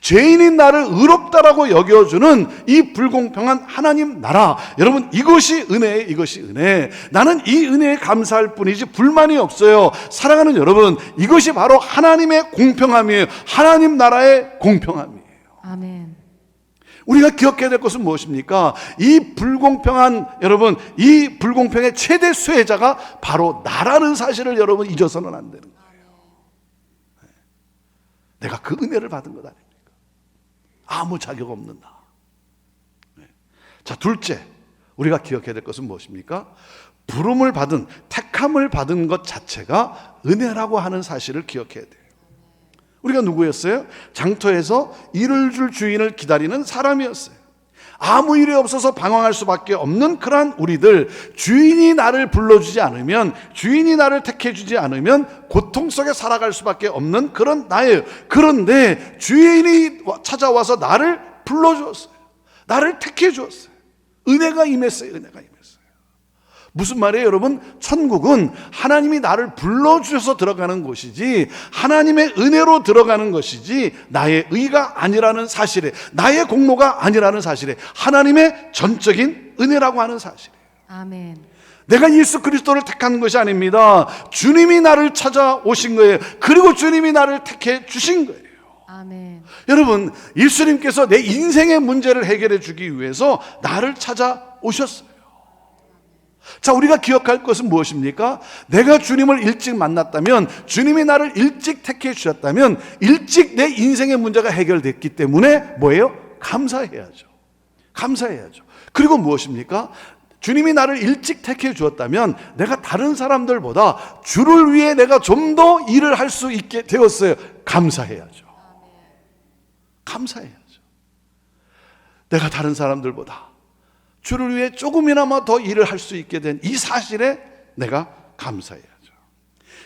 죄인인 나를 의롭다라고 여겨주는 이 불공평한 하나님 나라, 여러분 이것이 은혜예요. 이것이 은혜. 나는 이 은혜에 감사할 뿐이지 불만이 없어요. 사랑하는 여러분, 이것이 바로 하나님의 공평함이에요. 하나님 나라의 공평함이에요. 아멘. 우리가 기억해야 될 것은 무엇입니까? 이 불공평한, 여러분, 이 불공평의 최대 수혜자가 바로 나라는 사실을 여러분 잊어서는 안 되는 거예요. 내가 그 은혜를 받은 것 아닙니까? 아무 자격 없는 나. 자, 둘째, 우리가 기억해야 될 것은 무엇입니까? 부름을 받은, 택함을 받은 것 자체가 은혜라고 하는 사실을 기억해야 돼요. 우리가 누구였어요? 장터에서 일을 줄 주인을 기다리는 사람이었어요. 아무 일이 없어서 방황할 수밖에 없는 그러한 우리들, 주인이 나를 불러주지 않으면, 주인이 나를 택해주지 않으면 고통 속에 살아갈 수밖에 없는 그런 나예요. 그런데 주인이 찾아와서 나를 불러주었어요. 나를 택해주었어요. 은혜가 임했어요. 은혜가 임했어요. 무슨 말이에요, 여러분? 천국은 하나님이 나를 불러주셔서 들어가는 곳이지, 하나님의 은혜로 들어가는 것이지, 나의 의가 아니라는 사실에, 나의 공로가 아니라는 사실에, 하나님의 전적인 은혜라고 하는 사실이에요. 아멘. 내가 예수 그리스도를 택한 것이 아닙니다. 주님이 나를 찾아오신 거예요. 그리고 주님이 나를 택해 주신 거예요. 아멘. 여러분, 예수님께서 내 인생의 문제를 해결해 주기 위해서 나를 찾아오셨어요. 자, 우리가 기억할 것은 무엇입니까? 내가 주님을 일찍 만났다면, 주님이 나를 일찍 택해 주셨다면, 일찍 내 인생의 문제가 해결됐기 때문에 뭐예요? 감사해야죠. 감사해야죠. 그리고 무엇입니까? 주님이 나를 일찍 택해 주었다면 내가 다른 사람들보다 주를 위해 내가 좀 더 일을 할 수 있게 되었어요. 감사해야죠. 감사해야죠. 내가 다른 사람들보다 주를 위해 조금이나마 더 일을 할 수 있게 된 이 사실에 내가 감사해야죠.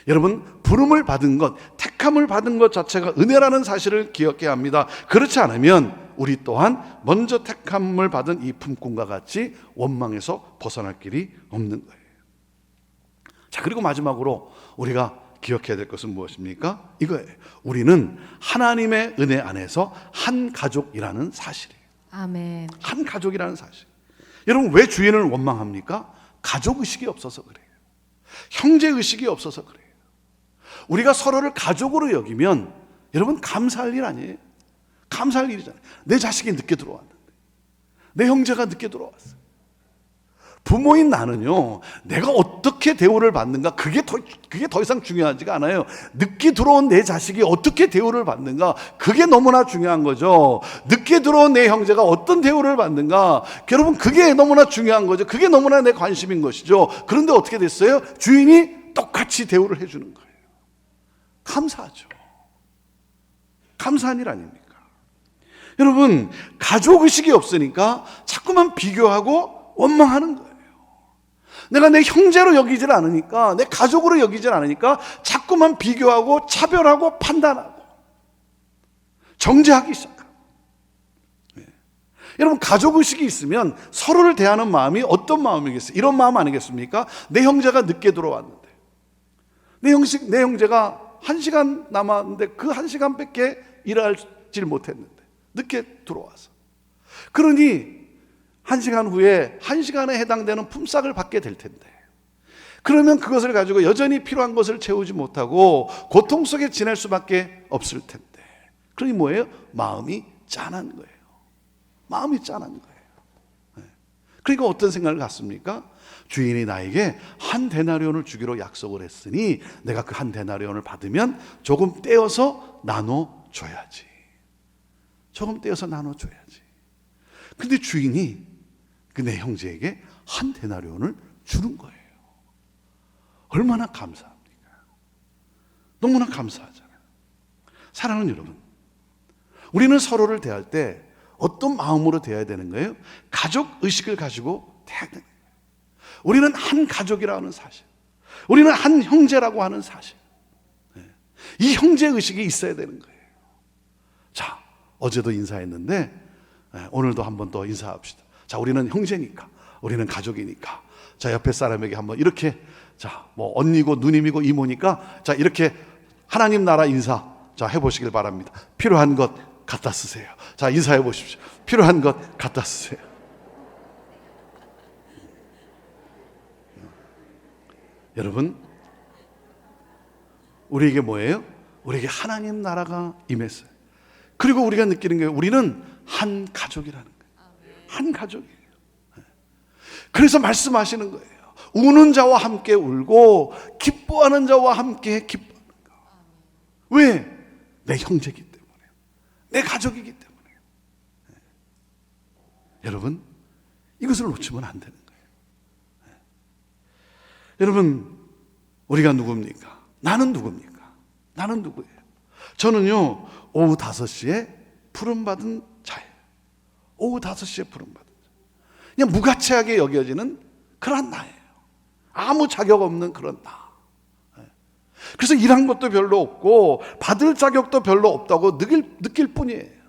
여러분, 부름을 받은 것, 택함을 받은 것 자체가 은혜라는 사실을 기억해야 합니다. 그렇지 않으면 우리 또한 먼저 택함을 받은 이 품꾼과 같이 원망에서 벗어날 길이 없는 거예요. 자, 그리고 마지막으로 우리가 기억해야 될 것은 무엇입니까? 이거예요. 우리는 하나님의 은혜 안에서 한 가족이라는 사실이에요. 아멘. 한 가족이라는 사실. 여러분, 왜 주인을 원망합니까? 가족의식이 없어서 그래요. 형제의식이 없어서 그래요. 우리가 서로를 가족으로 여기면 여러분, 감사할 일 아니에요. 감사할 일이잖아요. 내 자식이 늦게 들어왔는데, 내 형제가 늦게 들어왔어요. 부모인 나는요, 내가 어떻게 대우를 받는가, 그게 더 이상 중요하지가 않아요. 늦게 들어온 내 자식이 어떻게 대우를 받는가, 그게 너무나 중요한 거죠. 늦게 들어온 내 형제가 어떤 대우를 받는가, 여러분, 그게 너무나 중요한 거죠. 그게 너무나 내 관심인 것이죠. 그런데 어떻게 됐어요? 주인이 똑같이 대우를 해주는 거예요. 감사하죠. 감사한 일 아닙니까? 여러분, 가족의식이 없으니까 자꾸만 비교하고 원망하는 거예요. 내가 내 형제로 여기질 않으니까, 내 가족으로 여기질 않으니까 자꾸만 비교하고 차별하고 판단하고 정죄하기 시작하고. 여러분, 가족의식이 있으면 서로를 대하는 마음이 어떤 마음이겠어요? 이런 마음 아니겠습니까? 내 형제가 늦게 들어왔는데, 내 형제가 1시간 남았는데 그 1시간밖에 일하지 못했는데 늦게 들어와서, 그러니 1시간 후에 1시간에 해당되는 품삯을 받게 될 텐데, 그러면 그것을 가지고 여전히 필요한 것을 채우지 못하고 고통 속에 지낼 수밖에 없을 텐데, 그러니 뭐예요? 마음이 짠한 거예요. 마음이 짠한 거예요. 그러니까 어떤 생각을 갖습니까? 주인이 나에게 한 데나리온을 주기로 약속을 했으니 내가 그 한 데나리온을 받으면 조금 떼어서 나눠줘야지. 조금 떼어서 나눠줘야지. 근데 주인이 그 내 형제에게 한 데나리온을 주는 거예요. 얼마나 감사합니까? 너무나 감사하잖아요. 사랑하는 여러분, 우리는 서로를 대할 때 어떤 마음으로 대해야 되는 거예요? 가족 의식을 가지고 대해야 되는 거예요. 우리는 한 가족이라는 사실, 우리는 한 형제라고 하는 사실, 이 형제 의식이 있어야 되는 거예요. 자, 어제도 인사했는데 오늘도 한번 더 인사합시다. 자, 우리는 형제니까, 우리는 가족이니까, 자, 옆에 사람에게 한번 이렇게, 자, 뭐 언니고 누님이고 이모니까, 자, 이렇게 하나님 나라 인사, 자, 해보시길 바랍니다. 필요한 것 갖다 쓰세요. 자, 인사해 보십시오. 필요한 것 갖다 쓰세요. 여러분, 우리에게 뭐예요? 우리에게 하나님 나라가 임했어요. 그리고 우리가 느끼는 거예요. 우리는 한 가족이라는 거예요. 한 가족이에요. 그래서 말씀하시는 거예요. 우는 자와 함께 울고 기뻐하는 자와 함께 기뻐하는 거. 왜? 내 형제이기 때문에, 내 가족이기 때문에. 여러분, 이것을 놓치면 안 되는 거예요. 여러분, 우리가 누굽니까? 나는 누굽니까? 나는 누구예요? 저는요, 오후 5시에 부름받은 자예요. 오후 5시에 부름받은 자. 그냥 무가치하게 여겨지는 그런 나예요. 아무 자격 없는 그런 나. 그래서 일한 것도 별로 없고 받을 자격도 별로 없다고 느낄 뿐이에요.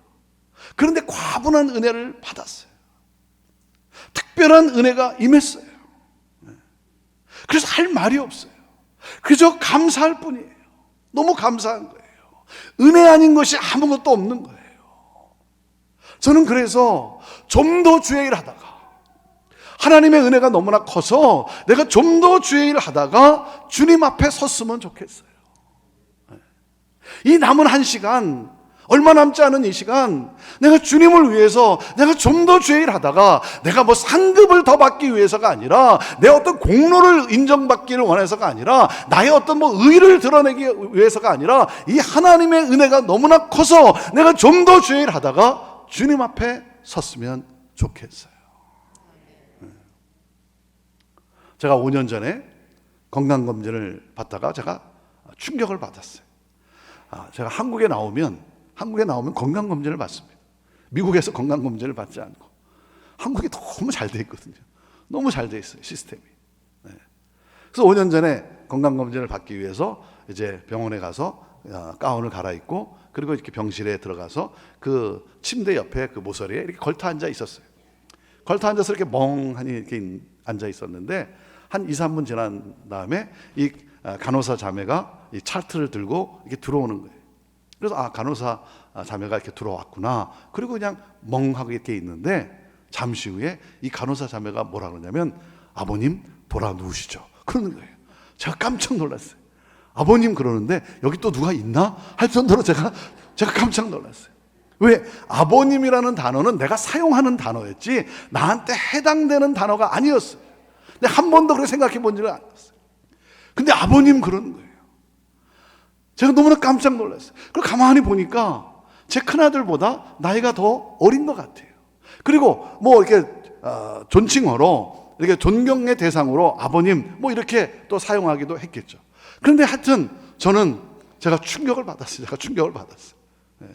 그런데 과분한 은혜를 받았어요. 특별한 은혜가 임했어요. 그래서 할 말이 없어요. 그저 감사할 뿐이에요. 너무 감사한 거예요. 은혜 아닌 것이 아무것도 없는 거예요. 저는 그래서 좀 더 주의 일 하다가, 하나님의 은혜가 너무나 커서 내가 좀 더 주의 일 하다가 주님 앞에 섰으면 좋겠어요. 이 남은 1시간, 얼마 남지 않은 이 시간, 내가 주님을 위해서 내가 좀 더 주의 일 하다가, 내가 뭐 상급을 더 받기 위해서가 아니라, 내 어떤 공로를 인정받기를 원해서가 아니라, 나의 어떤 뭐 의를 드러내기 위해서가 아니라, 이 하나님의 은혜가 너무나 커서 내가 좀 더 주의 일 하다가 주님 앞에 섰으면 좋겠어요. 제가 5년 전에 건강검진을 받다가 제가 충격을 받았어요. 제가 한국에 나오면 건강검진을 받습니다. 미국에서 건강검진을 받지 않고. 한국이 너무 잘 돼 있거든요. 너무 잘 돼 있어요, 시스템이. 네. 그래서 5년 전에 건강검진을 받기 위해서 이제 병원에 가서 가운을 갈아입고, 그리고 이렇게 병실에 들어가서 그 침대 옆에 그 모서리에 이렇게 걸터 앉아 있었어요. 걸터 앉아서 이렇게 멍하니 이렇게 앉아 있었는데, 한 2, 3분 지난 다음에 이 간호사 자매가 이 차트를 들고 이렇게 들어오는 거예요. 그래서 간호사 자매가 이렇게 들어왔구나. 그리고 그냥 멍하게 이렇게 있는데, 잠시 후에 이 간호사 자매가 뭐라 그러냐면, 아버님 돌아 누우시죠, 그러는 거예요. 제가 깜짝 놀랐어요. 아버님 그러는데 여기 또 누가 있나 할 정도로 제가 깜짝 놀랐어요. 왜? 아버님이라는 단어는 내가 사용하는 단어였지 나한테 해당되는 단어가 아니었어요. 근데 한 번도 그렇게 생각해 본 적은 아니었어요. 근데 아버님 그러는 거예요. 제가 너무나 깜짝 놀랐어요. 그리고 가만히 보니까 제 큰아들보다 나이가 더 어린 것 같아요. 그리고 뭐 이렇게 존칭어로 이렇게 존경의 대상으로 아버님 뭐 이렇게 또 사용하기도 했겠죠. 그런데 하여튼 제가 충격을 받았어요. 네.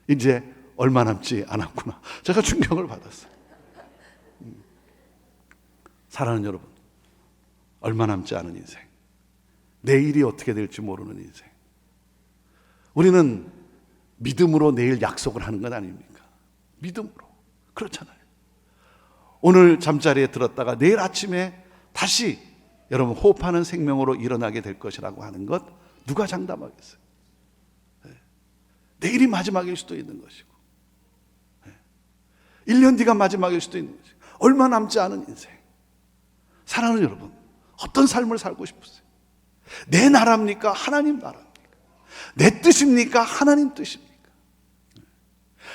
이제 얼마 남지 않았구나. 제가 충격을 받았어요. 사랑하는 여러분, 얼마 남지 않은 인생, 내일이 어떻게 될지 모르는 인생. 우리는 믿음으로 내일 약속을 하는 건 아닙니까? 믿음으로. 그렇잖아요. 오늘 잠자리에 들었다가 내일 아침에 다시 여러분 호흡하는 생명으로 일어나게 될 것이라고 하는 것 누가 장담하겠어요? 네. 내일이 마지막일 수도 있는 것이고, 네. 1년 뒤가 마지막일 수도 있는 것이고, 얼마 남지 않은 인생. 사랑하는 여러분, 어떤 삶을 살고 싶으세요? 내 나라입니까? 하나님 나라입니까? 내 뜻입니까? 하나님 뜻입니까?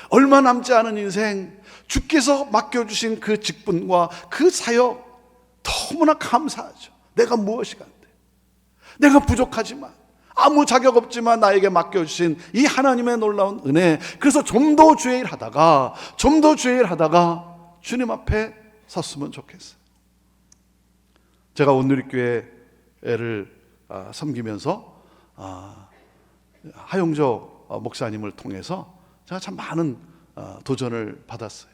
얼마 남지 않은 인생, 주께서 맡겨주신 그 직분과 그 사역 너무나 감사하죠. 내가 무엇이 간데, 내가 부족하지만, 아무 자격 없지만 나에게 맡겨주신 이 하나님의 놀라운 은혜. 그래서 좀 더 주의 일 하다가 주님 앞에 섰으면 좋겠어요. 제가 온누리교회를 섬기면서 하용조 목사님을 통해서 제가 참 많은 도전을 받았어요.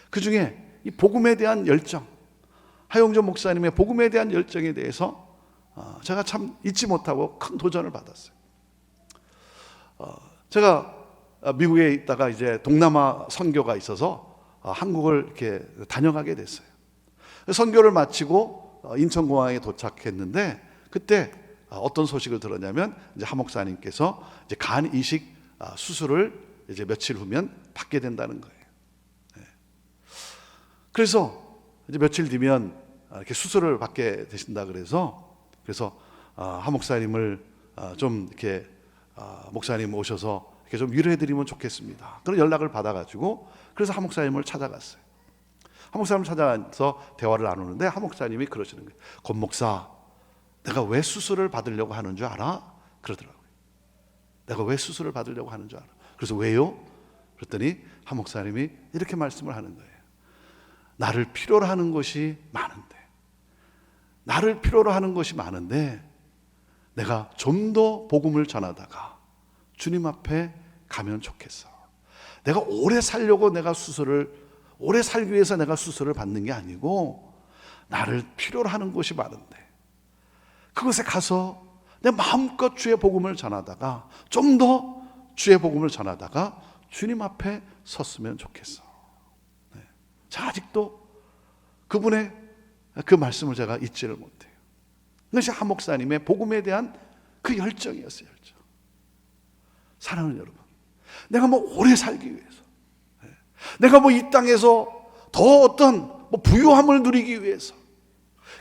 그 중에 이 복음에 대한 열정, 하용조 목사님의 복음에 대한 열정에 대해서 제가 참 잊지 못하고 큰 도전을 받았어요. 제가 미국에 있다가 이제 동남아 선교가 있어서 한국을 이렇게 다녀가게 됐어요. 선교를 마치고 인천공항에 도착했는데, 그때 어떤 소식을 들었냐면, 이제 하 목사님께서 이제 간 이식 수술을 이제 며칠 후면 받게 된다는 거예요. 그래서 이제 며칠 뒤면 이렇게 수술을 받게 되신다 그래서 하 목사님을 좀 이렇게 목사님 오셔서 이렇게 좀 위로해드리면 좋겠습니다. 그런 연락을 받아가지고 그래서 하 목사님을 찾아갔어요. 하 목사님을 찾아가서 대화를 나누는데 하 목사님이 그러시는 거예요. 권 목사, 내가 왜 수술을 받으려고 하는 줄 알아? 그러더라고요. 내가 왜 수술을 받으려고 하는 줄 알아? 그래서 왜요? 그랬더니 하 목사님이 이렇게 말씀을 하는 거예요. 나를 필요로 하는 것이 많은데 내가 좀 더 복음을 전하다가 주님 앞에 가면 좋겠어. 내가 오래 살기 위해서 내가 수술을 받는 게 아니고, 나를 필요로 하는 것이 많은데 그곳에 가서 내 마음껏 주의 복음을 전하다가, 좀 더 주의 복음을 전하다가 주님 앞에 섰으면 좋겠어. 네. 자, 아직도 그분의 그 말씀을 제가 잊지를 못해요. 그것이 하 목사님의 복음에 대한 그 열정이었어요. 열정. 사랑하는 여러분, 내가 뭐 오래 살기 위해서, 내가 뭐 이 땅에서 더 어떤 뭐 부유함을 누리기 위해서,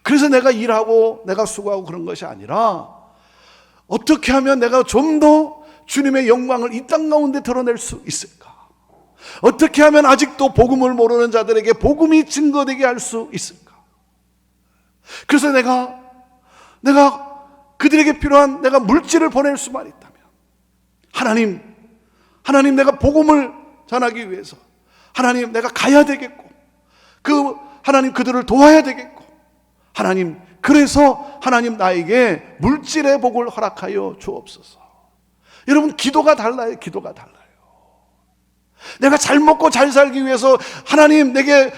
그래서 내가 일하고 내가 수고하고 그런 것이 아니라, 어떻게 하면 내가 좀 더 주님의 영광을 이 땅 가운데 드러낼 수 있을까? 어떻게 하면 아직도 복음을 모르는 자들에게 복음이 증거되게 할 수 있을까? 그래서 내가 그들에게 필요한 내가 물질을 보낼 수만 있다면, 하나님 내가 복음을 전하기 위해서 하나님 내가 가야 되겠고, 하나님 그들을 도와야 되겠고, 하나님, 그래서 하나님 나에게 물질의 복을 허락하여 주옵소서. 여러분, 기도가 달라요. 기도가 달라요. 내가 잘 먹고 잘 살기 위해서 하나님 내게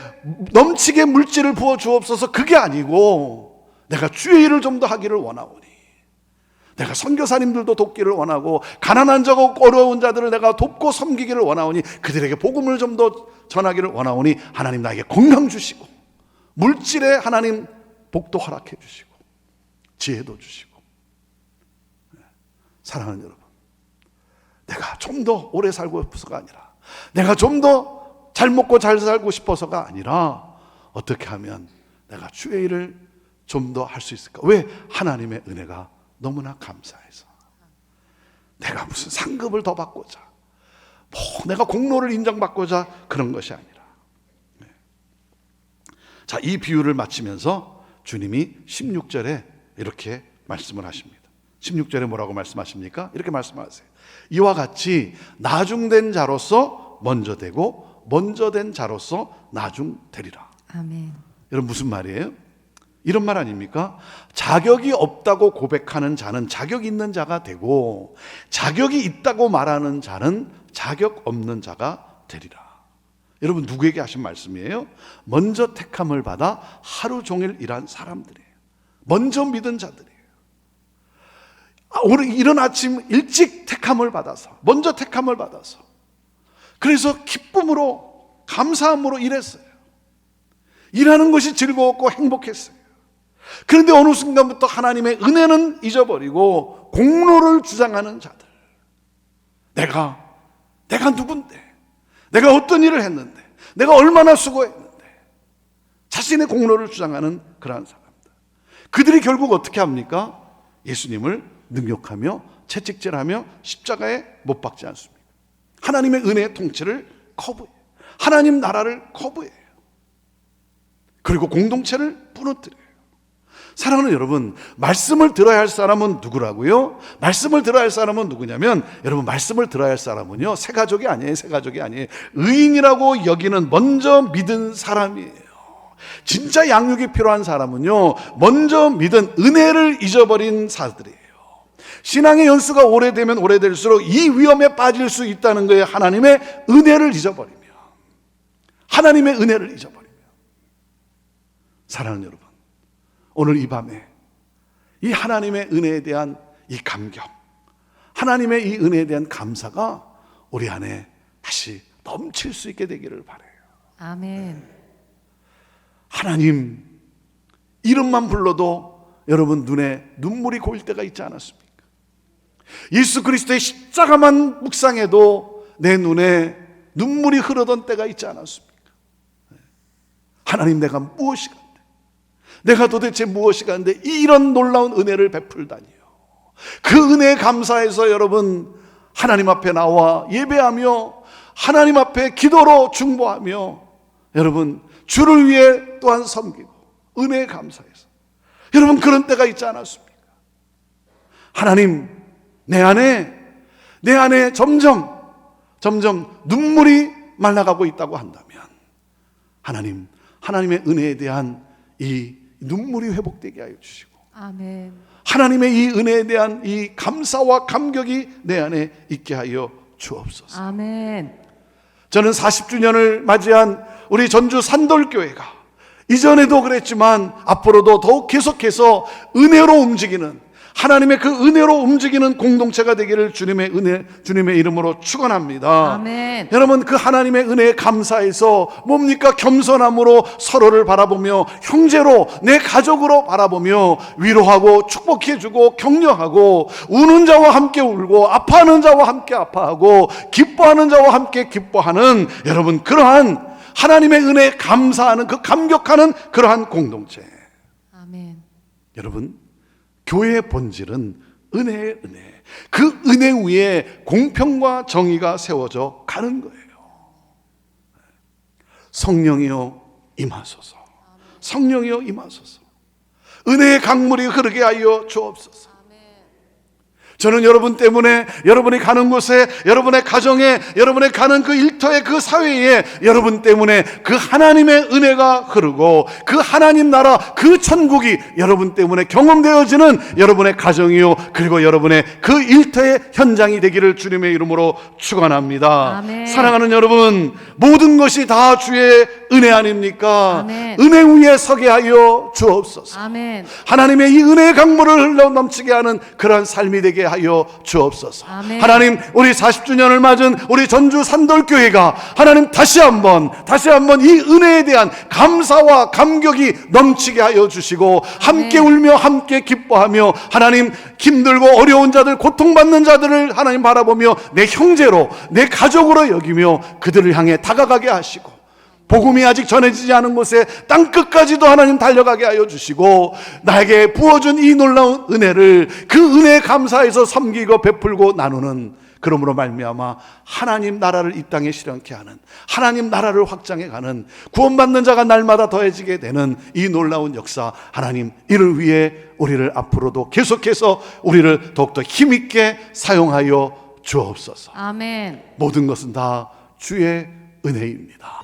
넘치게 물질을 부어 주옵소서, 그게 아니고 내가 주의 일을 좀 더 하기를 원하오니, 내가 선교사님들도 돕기를 원하고 가난한 자고 어려운 자들을 내가 돕고 섬기기를 원하오니, 그들에게 복음을 좀 더 전하기를 원하오니 하나님 나에게 건강 주시고 물질에 하나님 복도 허락해 주시고 지혜도 주시고. 사랑하는 여러분, 내가 좀 더 오래 살고 싶어서가 아니라, 내가 좀 더 잘 먹고 잘 살고 싶어서가 아니라, 어떻게 하면 내가 주의 일을 좀 더 할 수 있을까? 왜? 하나님의 은혜가 너무나 감사해서. 내가 무슨 상급을 더 받고자, 내가 공로를 인정받고자 그런 것이 아니라. 자, 이 비유를 마치면서 주님이 16절에 이렇게 말씀을 하십니다. 16절에 뭐라고 말씀하십니까? 이렇게 말씀하세요. 이와 같이 나중된 자로서 먼저 되고 먼저 된 자로서 나중되리라. 아멘. 여러분, 무슨 말이에요? 이런 말 아닙니까? 자격이 없다고 고백하는 자는 자격 있는 자가 되고, 자격이 있다고 말하는 자는 자격 없는 자가 되리라. 여러분, 누구에게 하신 말씀이에요? 먼저 택함을 받아 하루 종일 일한 사람들이에요. 먼저 믿은 자들이에요. 오늘 이른 아침 일찍 택함을 받아서, 먼저 택함을 받아서, 그래서 기쁨으로 감사함으로 일했어요. 일하는 것이 즐거웠고 행복했어요. 그런데 어느 순간부터 하나님의 은혜는 잊어버리고 공로를 주장하는 자들, 내가 누군데, 내가 어떤 일을 했는데, 내가 얼마나 수고했는데, 자신의 공로를 주장하는 그러한 사람들, 그들이 결국 어떻게 합니까? 예수님을 능욕하며 채찍질하며 십자가에 못 박지 않습니까? 하나님의 은혜의 통치를 거부해요. 하나님 나라를 거부해요. 그리고 공동체를 무너뜨려요. 사랑하는 여러분, 말씀을 들어야 할 사람은 누구라고요? 말씀을 들어야 할 사람은 누구냐면, 여러분, 말씀을 들어야 할 사람은요, 새 가족이 아니에요. 새 가족이 아니에요. 의인이라고 여기는 먼저 믿은 사람이에요. 진짜 양육이 필요한 사람은요, 먼저 믿은 은혜를 잊어버린 사람들이에요. 신앙의 연수가 오래되면 오래될수록 이 위험에 빠질 수 있다는 거예요. 하나님의 은혜를 잊어버리면. 하나님의 은혜를 잊어버리면. 사랑하는 여러분, 오늘 이 밤에 이 하나님의 은혜에 대한 이 감격, 하나님의 이 은혜에 대한 감사가 우리 안에 다시 넘칠 수 있게 되기를 바라요. 아멘. 하나님 이름만 불러도 여러분 눈에 눈물이 고일 때가 있지 않았습니까? 예수 그리스도의 십자가만 묵상해도 내 눈에 눈물이 흐르던 때가 있지 않았습니까? 하나님, 내가 무엇이 간데, 내가 도대체 무엇이 간데 이런 놀라운 은혜를 베풀다니요. 그 은혜에 감사해서 여러분, 하나님 앞에 나와 예배하며 하나님 앞에 기도로 중보하며 여러분 주를 위해 또한 섬기고 은혜에 감사해서 여러분 그런 때가 있지 않았습니까? 하나님, 내 안에 점점 눈물이 말라가고 있다고 한다면 하나님의 은혜에 대한 이 눈물이 회복되게 하여 주시고, 아멘. 하나님의 이 은혜에 대한 이 감사와 감격이 내 안에 있게 하여 주옵소서. 아멘. 저는 40주년을 맞이한 우리 전주 산돌교회가 이전에도 그랬지만 앞으로도 더욱 계속해서 은혜로 움직이는, 하나님의 그 은혜로 움직이는 공동체가 되기를 주님의 이름으로 축원합니다. 아멘. 여러분, 그 하나님의 은혜에 감사해서 뭡니까? 겸손함으로 서로를 바라보며 형제로, 내 가족으로 바라보며 위로하고 축복해주고 격려하고, 우는 자와 함께 울고 아파하는 자와 함께 아파하고 기뻐하는 자와 함께 기뻐하는 여러분, 그러한 하나님의 은혜에 감사하는, 그 감격하는 그러한 공동체. 아멘. 여러분, 교회의 본질은 은혜의 은혜, 그 은혜 위에 공평과 정의가 세워져 가는 거예요. 성령이여 임하소서. 성령이여 임하소서. 은혜의 강물이 흐르게 하여 주옵소서. 저는 여러분 때문에 여러분이 가는 곳에, 여러분의 가정에, 여러분의 가는 그 일터에, 그 사회에 여러분 때문에 그 하나님의 은혜가 흐르고 그 하나님 나라, 그 천국이 여러분 때문에 경험되어지는 여러분의 가정이요, 그리고 여러분의 그 일터의 현장이 되기를 주님의 이름으로 축원합니다. 아멘. 사랑하는 여러분, 모든 것이 다 주의 은혜 아닙니까? 아멘. 은혜 위에 서게 하여 주옵소서. 아멘. 하나님의 이 은혜의 강물을 흘러 넘치게 하는 그러한 삶이 되게 하여 주옵소서. 아멘. 하나님, 우리 40주년을 맞은 우리 전주 산돌교회가 하나님 다시 한번 이 은혜에 대한 감사와 감격이 넘치게 하여 주시고 함께 울며 함께 기뻐하며 하나님 힘들고 어려운 자들, 고통받는 자들을 하나님 바라보며 내 형제로, 내 가족으로 여기며 그들을 향해 다가가게 하시고 복음이 아직 전해지지 않은 곳에 땅끝까지도 하나님 달려가게 하여 주시고 나에게 부어준 이 놀라운 은혜를 그 은혜에 감사해서 섬기고 베풀고 나누는, 그러므로 말미암아 하나님 나라를 이 땅에 실현케 하는, 하나님 나라를 확장해 가는, 구원받는 자가 날마다 더해지게 되는 이 놀라운 역사, 하나님 이를 위해 우리를 앞으로도 계속해서 우리를 더욱더 힘있게 사용하여 주옵소서. 아멘. 모든 것은 다 주의 은혜입니다.